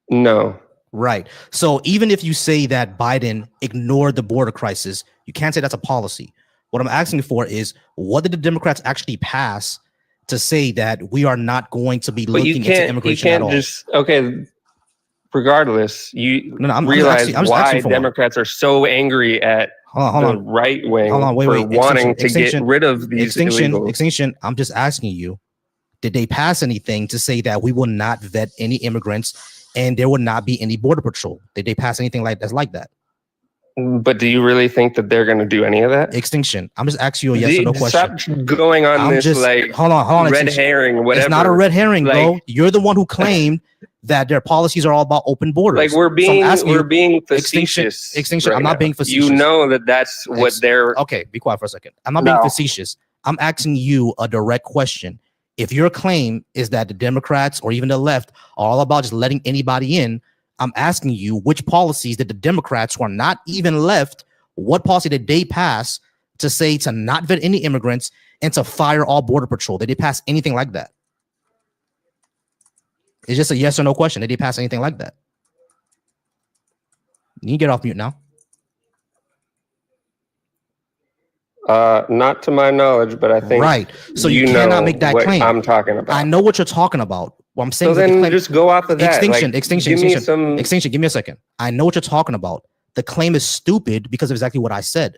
No.
Right. So even if you say that Biden ignored the border crisis, you can't say that's a policy. What I'm asking for is, what did the Democrats actually pass to say that we are not going to be looking into immigration at all?
Regardless, I'm realize why Democrats are so angry at the right wing for wanting to get rid of these illegals.
Extinction. I'm just asking you, did they pass anything to say that we will not vet any immigrants and there would not be any border patrol? Did they pass anything like that?
But do you really think that they're going to do any of that?
Extinction. I'm just asking you a yes or no question.
Stop going on hold on,
red
herring, whatever.
It's not a red herring, bro. You're the one who claimed that their policies are all about open borders.
Like we're being facetious.
Extinction.
Right
I'm not being facetious.
You know that's what they're.
Okay, be quiet for a second. I'm not being facetious. I'm asking you a direct question. If your claim is that the Democrats or even the left are all about just letting anybody in, I'm asking you, which policies did the Democrats who are not even left, what policy did they pass to say to not vet any immigrants and to fire all border patrol? Did they pass anything like that? It's just a yes or no question. Did they pass anything like that? You can get off mute now.
Not to my knowledge, but I think
right. So you cannot make that claim.
I'm talking about.
I know what you're talking about. What I'm saying
so
is
then just go off of that.
Extinction. Give me a second. I know what you're talking about. The claim is stupid because of exactly what I said.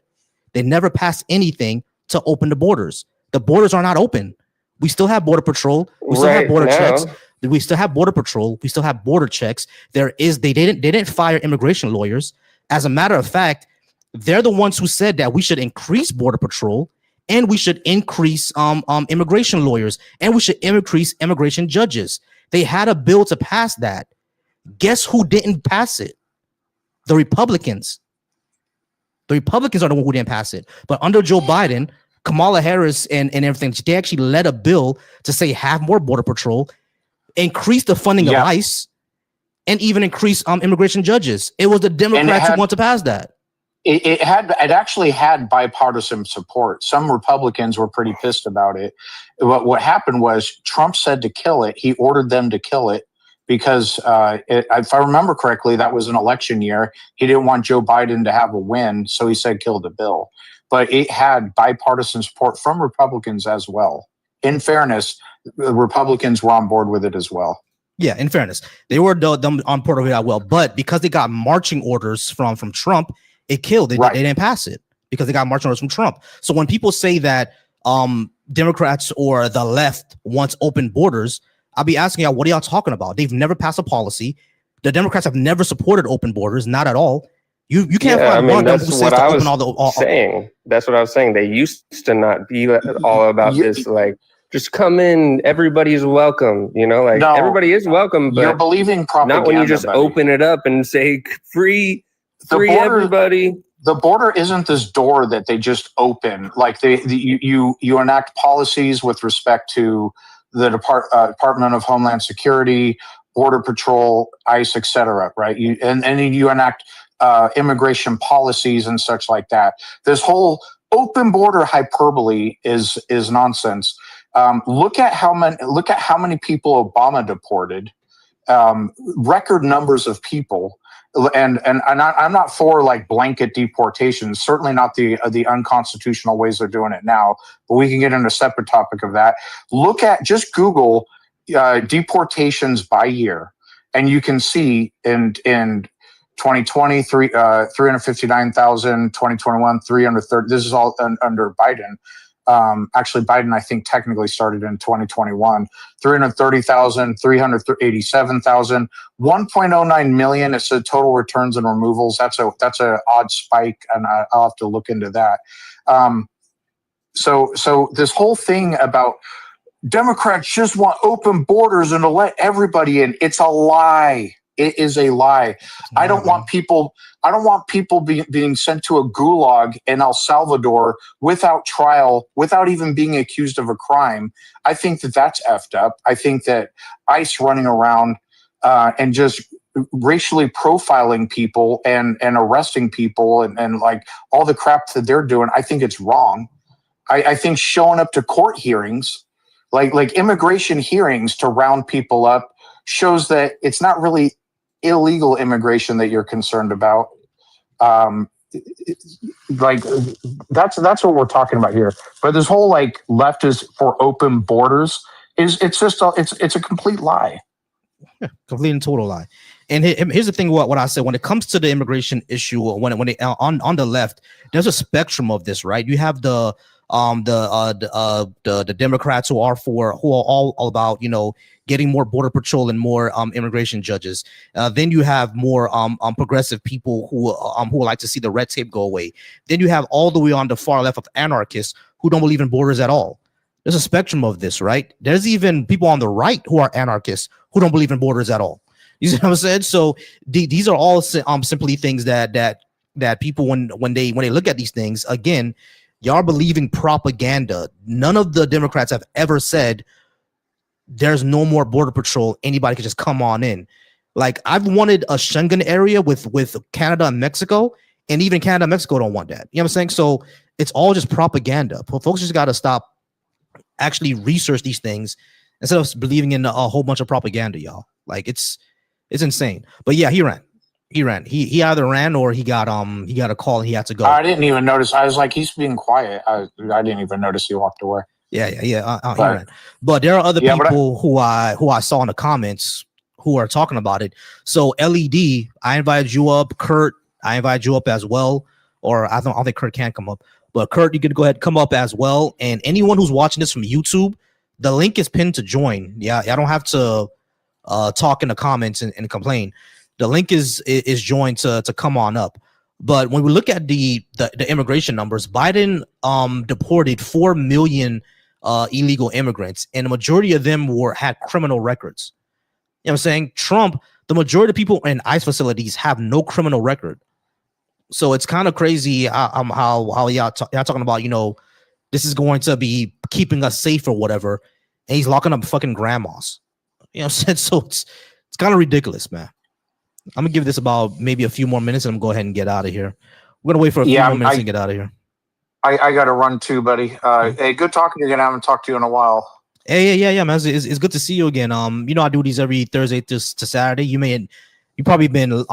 They never passed anything to open the borders. The borders are not open. We still have border patrol. We still have border checks. We still have border patrol. We still have border checks. They didn't fire immigration lawyers. As a matter of fact, they're the ones who said that we should increase border patrol and we should increase immigration lawyers and we should increase immigration judges. They had a bill to pass that. Guess who didn't pass it? The Republicans. The Republicans are the one who didn't pass it. But under Joe Biden, Kamala Harris and everything, they actually led a bill to say have more border patrol, increase the funding of ICE, and even increase immigration judges. It was the Democrats who want to pass that.
It actually had bipartisan support. Some Republicans were pretty pissed about it. What happened was Trump said to kill it. He ordered them to kill it because if I remember correctly, that was an election year. He didn't want Joe Biden to have a win, so he said kill the bill. But it had bipartisan support from Republicans as well. In fairness, the Republicans were on board with it as well.
Yeah, in fairness, they were on board with it as well. But because they got marching orders from Trump, it killed it. They didn't pass it because they got marching orders from Trump. So when people say that Democrats or the left wants open borders, I'll be asking y'all, what are y'all talking about? They've never passed a policy. The Democrats have never supported open borders, not at all. You can't find one of them who says to open all the
saying. That's what I was saying. They used to not be all about this, like just come in, everybody's welcome. You know, like everybody is welcome, but
you're believing propaganda.
Not when you just open it up and say free everybody.
The border isn't this door that they just open. Like you enact policies with respect to the Department of Homeland Security, Border Patrol, ICE, etc. Right? And then you enact immigration policies and such like that. This whole open border hyperbole is nonsense. Look at how many people Obama deported. Record numbers of people. And I'm not for like blanket deportation. Certainly not the unconstitutional ways they're doing it now. But we can get into a separate topic of that. Just Google deportations by year, and you can see in 2020 359,000, 2021 330. This is all under Biden. Actually, Biden, I think, technically started in 2021. 330,000, 387,000, 1.09 million. It's the total returns and removals. That's a odd spike, and I'll have to look into that. So this whole thing about Democrats just want open borders and to let everybody in, it's a lie. It is a lie. I don't want people being sent to a gulag in El Salvador without trial, without even being accused of a crime. I think that's effed up. I think that ICE running around and just racially profiling people and arresting people and like all the crap that they're doing, I think it's wrong. I think showing up to court hearings, like immigration hearings to round people up, shows that it's not really illegal immigration that you're concerned about. Like that's what we're talking about here. But this whole like leftist for open borders it's a complete lie.
Yeah, complete and total lie. And here's the thing: what I said when it comes to the immigration issue, when on the left, there's a spectrum of this, right? You have the Democrats who are all about, you know, getting more border patrol and more immigration judges. Then you have more progressive people who like to see the red tape go away. Then you have all the way on the far left of anarchists who don't believe in borders at all. There's a spectrum of this, right? There's even people on the right who are anarchists who don't believe in borders at all. You see what I'm saying? So these are all simply things that people when they look at these things, again, y'all believing propaganda. None of the Democrats have ever said there's no more border patrol. Anybody can just come on in. Like, I've wanted a Schengen area with Canada and Mexico, and even Canada and Mexico don't want that. You know what I'm saying? So it's all just propaganda. Folks just got to stop, actually research these things instead of believing in a whole bunch of propaganda, y'all. Like, it's insane. But yeah, he ran. He either ran or he got a call and he had to go.
I didn't even notice. I was like, he's being quiet. I didn't even notice he walked away.
Yeah. He ran. But there are other people who I saw in the comments who are talking about it. So LED, I invited you up. Kurt, I invited you up as well. Or I don't think Kurt can come up. But Kurt, you can go ahead and come up as well. And anyone who's watching this from YouTube, the link is pinned to join. Yeah, I don't have to talk in the comments and complain. The link is joined to come on up. But when we look at the immigration numbers, Biden deported 4 million illegal immigrants, and the majority of them had criminal records. You know what I'm saying? Trump, the majority of people in ICE facilities have no criminal record. So it's kind of crazy how y'all talking about, you know, this is going to be keeping us safe or whatever, and he's locking up fucking grandmas. You know what I'm saying? So it's kind of ridiculous, man. I'm gonna give this about maybe a few more minutes, and I'm gonna go ahead and get out of here. We're gonna wait for a few more minutes and get out of here.
I got to run too, buddy. Hey, good talking to you again. I haven't talked to you in a while.
Hey, yeah, man. It's good to see you again. You know, I do these every Thursday to Saturday. You probably been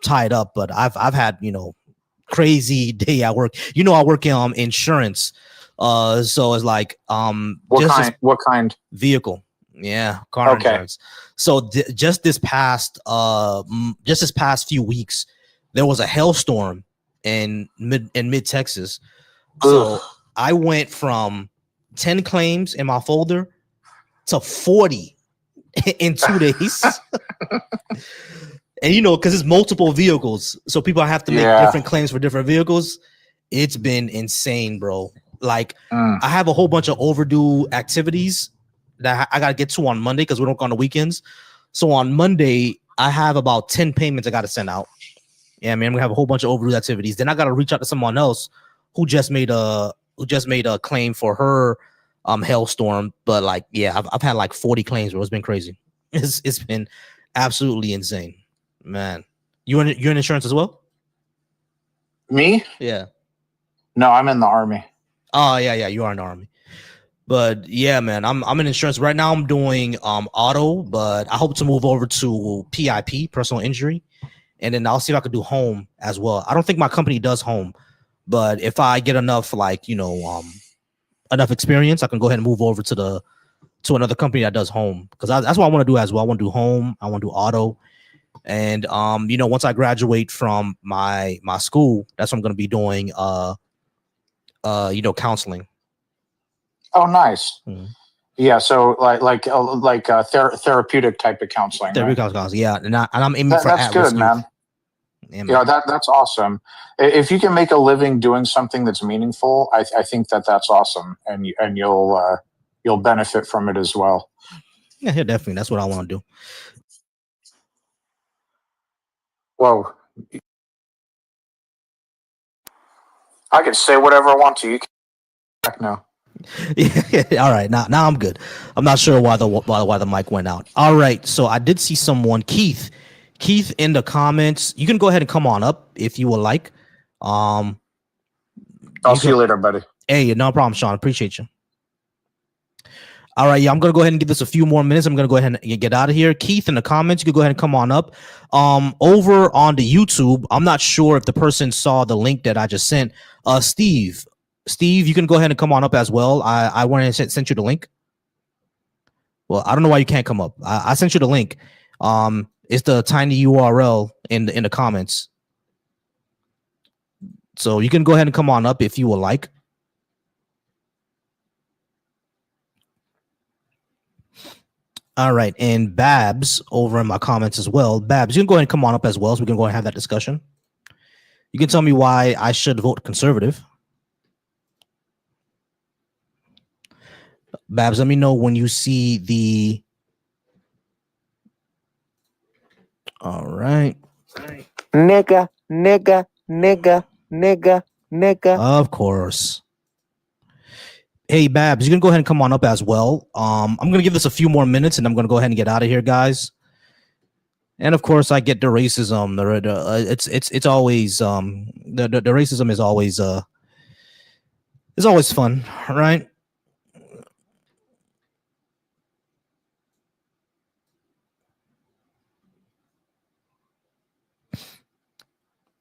tied up, but I've had, you know, crazy day at work. You know, I work in insurance. So it's like
what kind?
Vehicle. Yeah, car insurance. So just this past few weeks, there was a hailstorm in mid Texas. So I went from 10 claims in my folder to 40 in 2 days. And you know, because it's multiple vehicles, so people have to make different claims for different vehicles. It's been insane, bro. Like, I have a whole bunch of overdue activities that I got to get to on Monday because we don't go on the weekends. So on Monday, I have about 10 payments I got to send out. Yeah, man, we have a whole bunch of overdue activities. Then I got to reach out to someone else who just made a claim for her hailstorm. But like, yeah, I've had like 40 claims, bro. It's been crazy. It's been absolutely insane, man. You're in insurance as well?
Me?
Yeah.
No, I'm in the Army.
Oh yeah, you are in the Army. But yeah, man, I'm in insurance right now. I'm doing auto, but I hope to move over to PIP, personal injury, and then I'll see if I could do home as well. I don't think my company does home, but if I get enough, like, you know, enough experience, I can go ahead and move over to another company that does home, because that's what I want to do as well. I want to do home, I want to do auto, and you know, once I graduate from my school, that's what I'm going to be doing. You know, counseling.
Oh, nice. Yeah, so like therapeutic type of counseling.
Therapeutic counseling, yeah, and I'm aiming for
that's good, man.
Yeah,
that's awesome. If you can make a living doing something that's meaningful, I think that's awesome, and you'll benefit from it as well.
Yeah, definitely. That's what I want to do.
Whoa. I can say whatever I want to. You can back now.
Yeah, all right. Now I'm good. I'm not sure why the mic went out. All right. So I did see someone, Keith in the comments. You can go ahead and come on up if you would like.
I'll see you later, buddy.
Hey, no problem, Sean. Appreciate you. All right, yeah, I'm gonna go ahead and give this a few more minutes. I'm gonna go ahead and get out of here. Keith in the comments, you can go ahead and come on up. Over on the YouTube, I'm not sure if the person saw the link that I just sent. Steve, you can go ahead and come on up as well. I went and sent you the link. Well, I don't know why you can't come up. I sent you the link. It's the tiny URL in the comments. So you can go ahead and come on up if you would like. All right, and Babs over in my comments as well. Babs, you can go ahead and come on up as well, so we can go ahead and have that discussion. You can tell me why I should vote conservative. Babs, let me know when you see the... All right.
Nigga. Of course.
Hey, Babs, you can go ahead and come on up as well. I'm gonna give this a few more minutes, and I'm gonna go ahead and get out of here, guys. And of course, I get the racism. It's always the racism is always fun, right?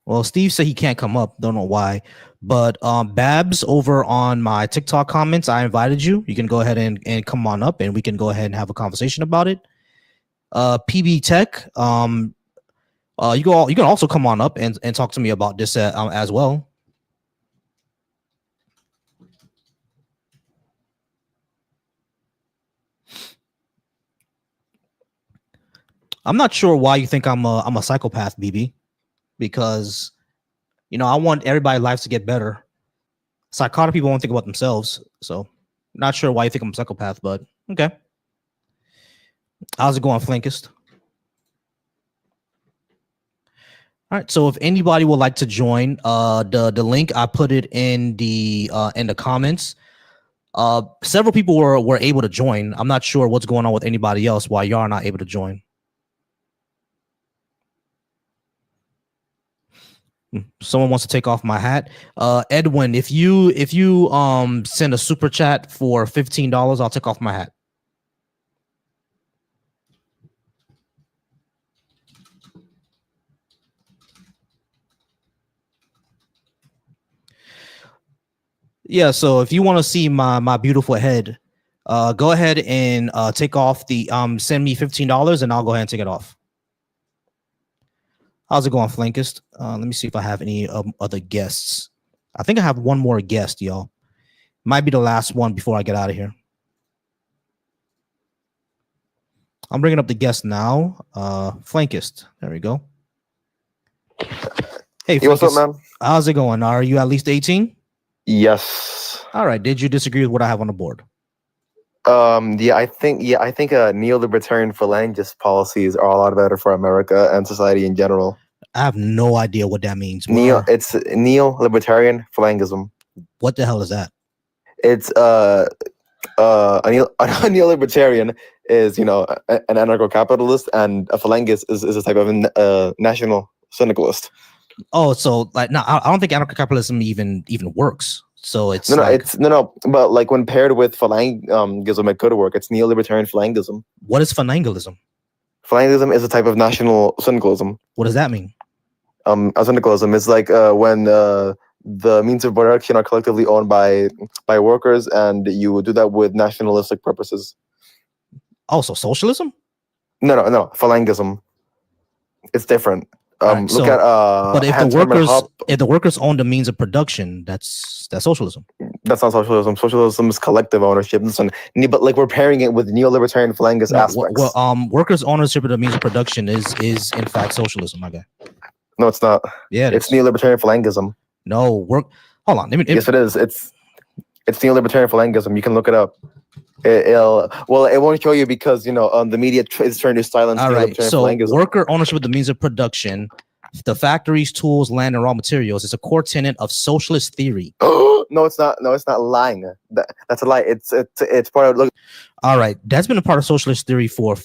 Well, Steve said he can't come up. Don't know why. But Babs, over on my TikTok comments, I invited you. You can go ahead and come on up, and we can go ahead and have a conversation about it. PB Tech, you can also come on up and talk to me about this as well. I'm not sure why you think I'm a psychopath, BB, because I want everybody's lives to get better. Psychotic people won't think about themselves, so not sure why you think I'm a psychopath, but okay. How's it going, Flankist? All right, so if anybody would like to join, the link, I put it in the comments. Several people were able to join. I'm not sure what's going on with anybody else, why y'all are not able to join. Someone wants to take off my hat. Edwin, if you send a super chat for $15, I'll take off my hat. Yeah, so if you want to see my beautiful head, go ahead and take off the send me $15 and I'll go ahead and take it off. How's it going, Flankist? Let me see if I have any other guests. I think I have one more guest, y'all. Might be the last one before I get out of here. I'm bringing up the guest now. Flankist. There we go. Hey,
Flankist. What's up, man?
How's it going? Are you at least 18?
Yes.
All right. Did you disagree with what I have on the board?
I think neolibertarian phalangist policies are a lot better for America and society in general.
I have no idea what that means.
It's neolibertarian phalangism.
What the hell is that?
It's a neolibertarian is an anarcho-capitalist, and a phalangist is a type of national syndicalist.
Oh, so like no, I don't think anarcho-capitalism even works. So it's
but like when paired with phalangism, it could work. It's neolibertarian phalangism.
What is phalangism?
Phalangism is a type of national syndicalism.
What does that mean?
A syndicalism is like when the means of production are collectively owned by workers, and you would do that with nationalistic purposes.
Oh, so socialism?
No, phalangism. It's different.
Right, so,
look at
but if the workers own the means of production, that's socialism.
That's not socialism. Socialism is collective ownership. But like we're pairing it with neolibertarian phalangist aspects.
Well, workers' ownership of the means of production is in fact socialism, my guy.
No, it's not.
Yeah,
it's neolibertarian phalangism.
No, hold on.
Yes, it is. It's neolibertarian phalangism. You can look it up. It won't show you because the media is trying to silence.
All right, so worker ownership of the means of production, the factories, tools, land, and raw materials is a core tenet of socialist theory.
No, it's not. No, it's not lying. That's a lie. It's part of. Look.
All right, that's been a part of socialist theory for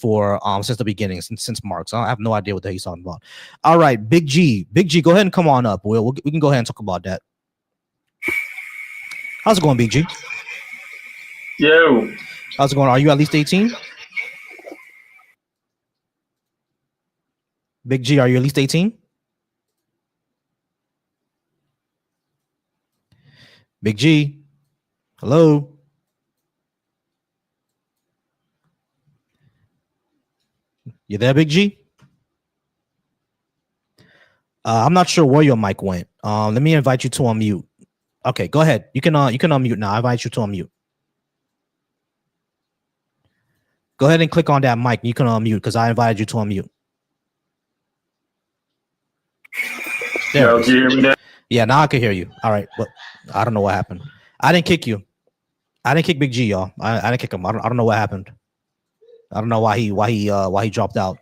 since the beginning, since Marx. I have no idea what the hell he's talking about. All right, Big G, go ahead and come on up. We can go ahead and talk about that. How's it going, Big G?
Yo.
How's it going? Are you at least 18? Big G, are you at least 18? Big G, hello? You there, Big G? I'm not sure where your mic went. Let me invite you to unmute. Okay, go ahead. You can unmute now. I invite you to unmute. Go ahead and click on that mic. You can unmute because I invited you to unmute. There.
Yo, can you hear me now?
Yeah, now I can hear you. All right, but I don't know what happened. I didn't kick you. I didn't kick Big G, y'all. I didn't kick him. I don't know what happened. I don't know why he dropped out.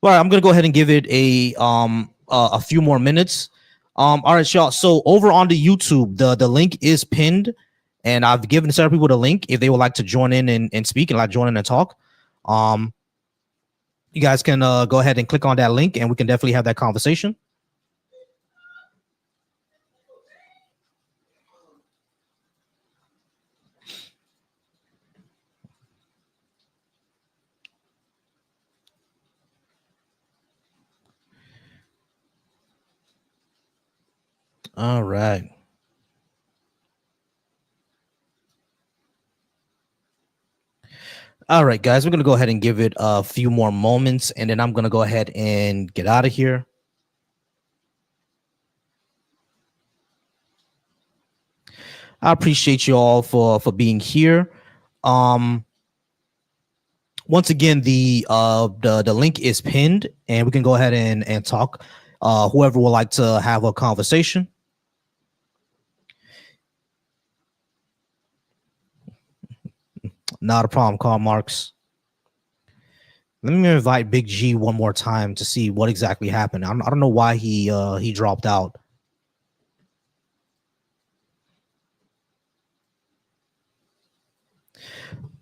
Well, I'm gonna go ahead and give it a few more minutes. All right, y'all. So over on the YouTube, the link is pinned. And I've given several people the link if they would like to join in and speak and like join in and talk. You guys can go ahead and click on that link and we can definitely have that conversation. All right. All right, guys, we're going to go ahead and give it a few more moments, and then I'm going to go ahead and get out of here. I appreciate you all for being here. Once again, the link is pinned, and we can go ahead and talk. Whoever would like to have a conversation. Not a problem, Karl Marx. Let me invite Big G one more time to see what exactly happened. I don't know why he dropped out.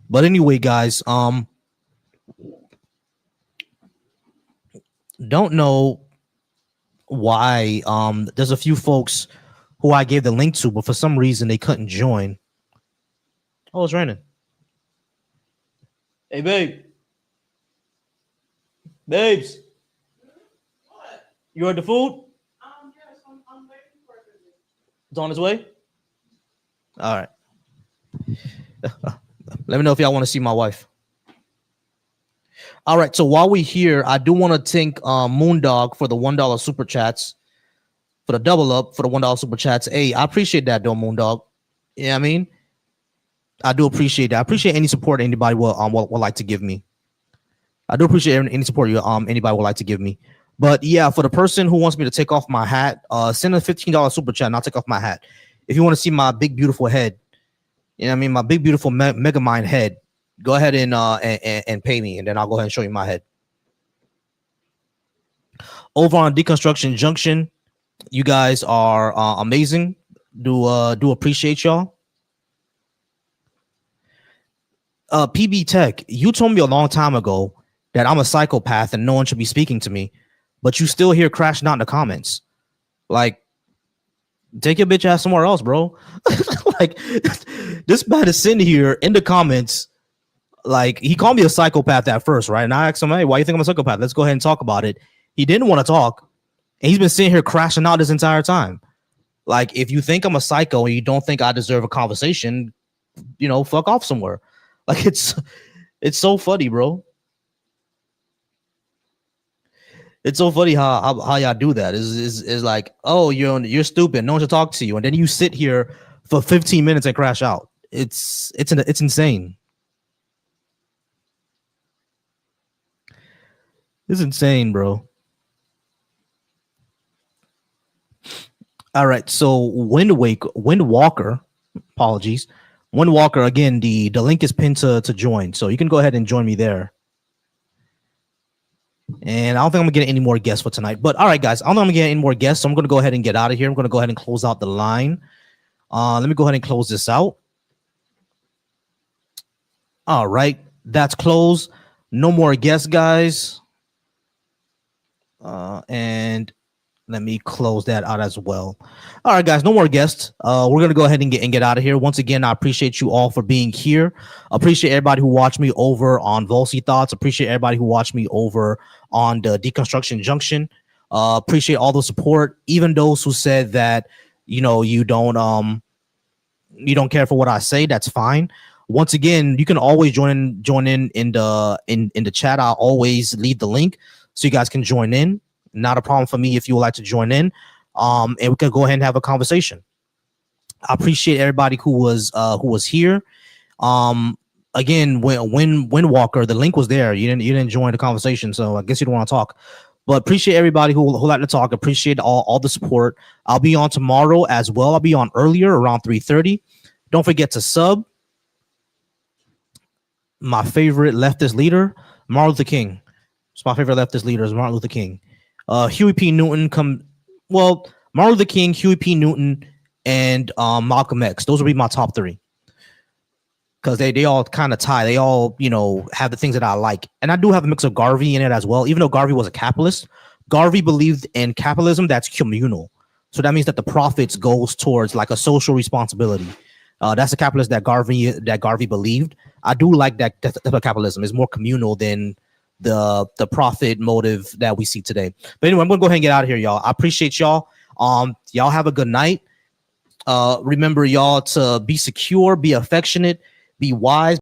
But anyway, guys, don't know why there's a few folks who I gave the link to, but for some reason they couldn't join. Oh, it's raining. Hey, babe. Babes. What? You heard the food? Yes, I'm waiting for it. It's on its way? All right. Let me know if y'all want to see my wife. All right, so while we're here, I do want to thank Moondog for the $1 super chats, for the double up for the $1 super chats. Hey, I appreciate that though, Moondog. You know what I mean? I do appreciate that. I appreciate any support anybody would like to give me. I do appreciate any support anybody would like to give me. But yeah, for the person who wants me to take off my hat, send a $15 super chat and I'll take off my hat. If you want to see my big beautiful head, you know what I mean, my big beautiful Megamind head, go ahead and pay me, and then I'll go ahead and show you my head. Over on Deconstruction Junction, you guys are amazing. Do appreciate y'all. PB Tech, you told me a long time ago that I'm a psychopath and no one should be speaking to me, but you still here crashing out in the comments. Like, take your bitch ass somewhere else, bro. Like, this man is sitting here in the comments. Like, he called me a psychopath at first, right? And I asked him, hey, why you think I'm a psychopath? Let's go ahead and talk about it. He didn't want to talk, and he's been sitting here crashing out this entire time. Like, if you think I'm a psycho and you don't think I deserve a conversation, you know, fuck off somewhere. Like, it's so funny, bro. It's so funny how y'all do that. Is like, oh, you're stupid. No one should talk to you, and then you sit here for 15 minutes and crash out. It's insane. It's insane, bro. All right, so Windwalker, apologies. Windwalker, again, the link is pinned to join, so you can go ahead and join me there. And I don't think I'm gonna get any more guests for tonight. But all right, guys, I don't know if I'm gonna get any more guests, so I'm gonna go ahead and get out of here. I'm gonna go ahead and close out the line. Let me go ahead and close this out. All right, that's closed. No more guests, guys. And let me close that out as well. All right, guys, no more guests. We're gonna go ahead and get out of here. Once again, I appreciate you all for being here. Appreciate everybody who watched me over on Volsy Thoughts. Appreciate everybody who watched me over on the Deconstruction Junction. Appreciate all the support, even those who said that you don't care for what I say. That's fine. Once again, you can always join in the chat. I'll always leave the link so you guys can join in. Not a problem for me if you would like to join in. And we can go ahead and have a conversation. I appreciate everybody who was here. Again, when Windwalker, the link was there. You didn't join the conversation, so I guess you don't want to talk. But appreciate everybody who like to talk. Appreciate all the support. I'll be on tomorrow as well. I'll be on earlier around 3:30. Don't forget to sub. My favorite leftist leader, Martin Luther King. It's my favorite leftist leader is Martin Luther King. Huey P. Newton Martin Luther King, Huey P. Newton, and Malcolm X. Those would be my top three. because they all kind of tie. They all, you know, have the things that I like. And I do have a mix of Garvey in it as well. Even though Garvey was a capitalist, Garvey believed in capitalism that's communal. So that means that the profits goes towards like a social responsibility. That's a capitalist that Garvey believed. I do like that capitalism is more communal than the profit motive that we see today. But anyway, I'm gonna go ahead and get out of here, y'all. I appreciate y'all. Y'all have a good night. Remember, y'all, to be secure, be affectionate, be wise.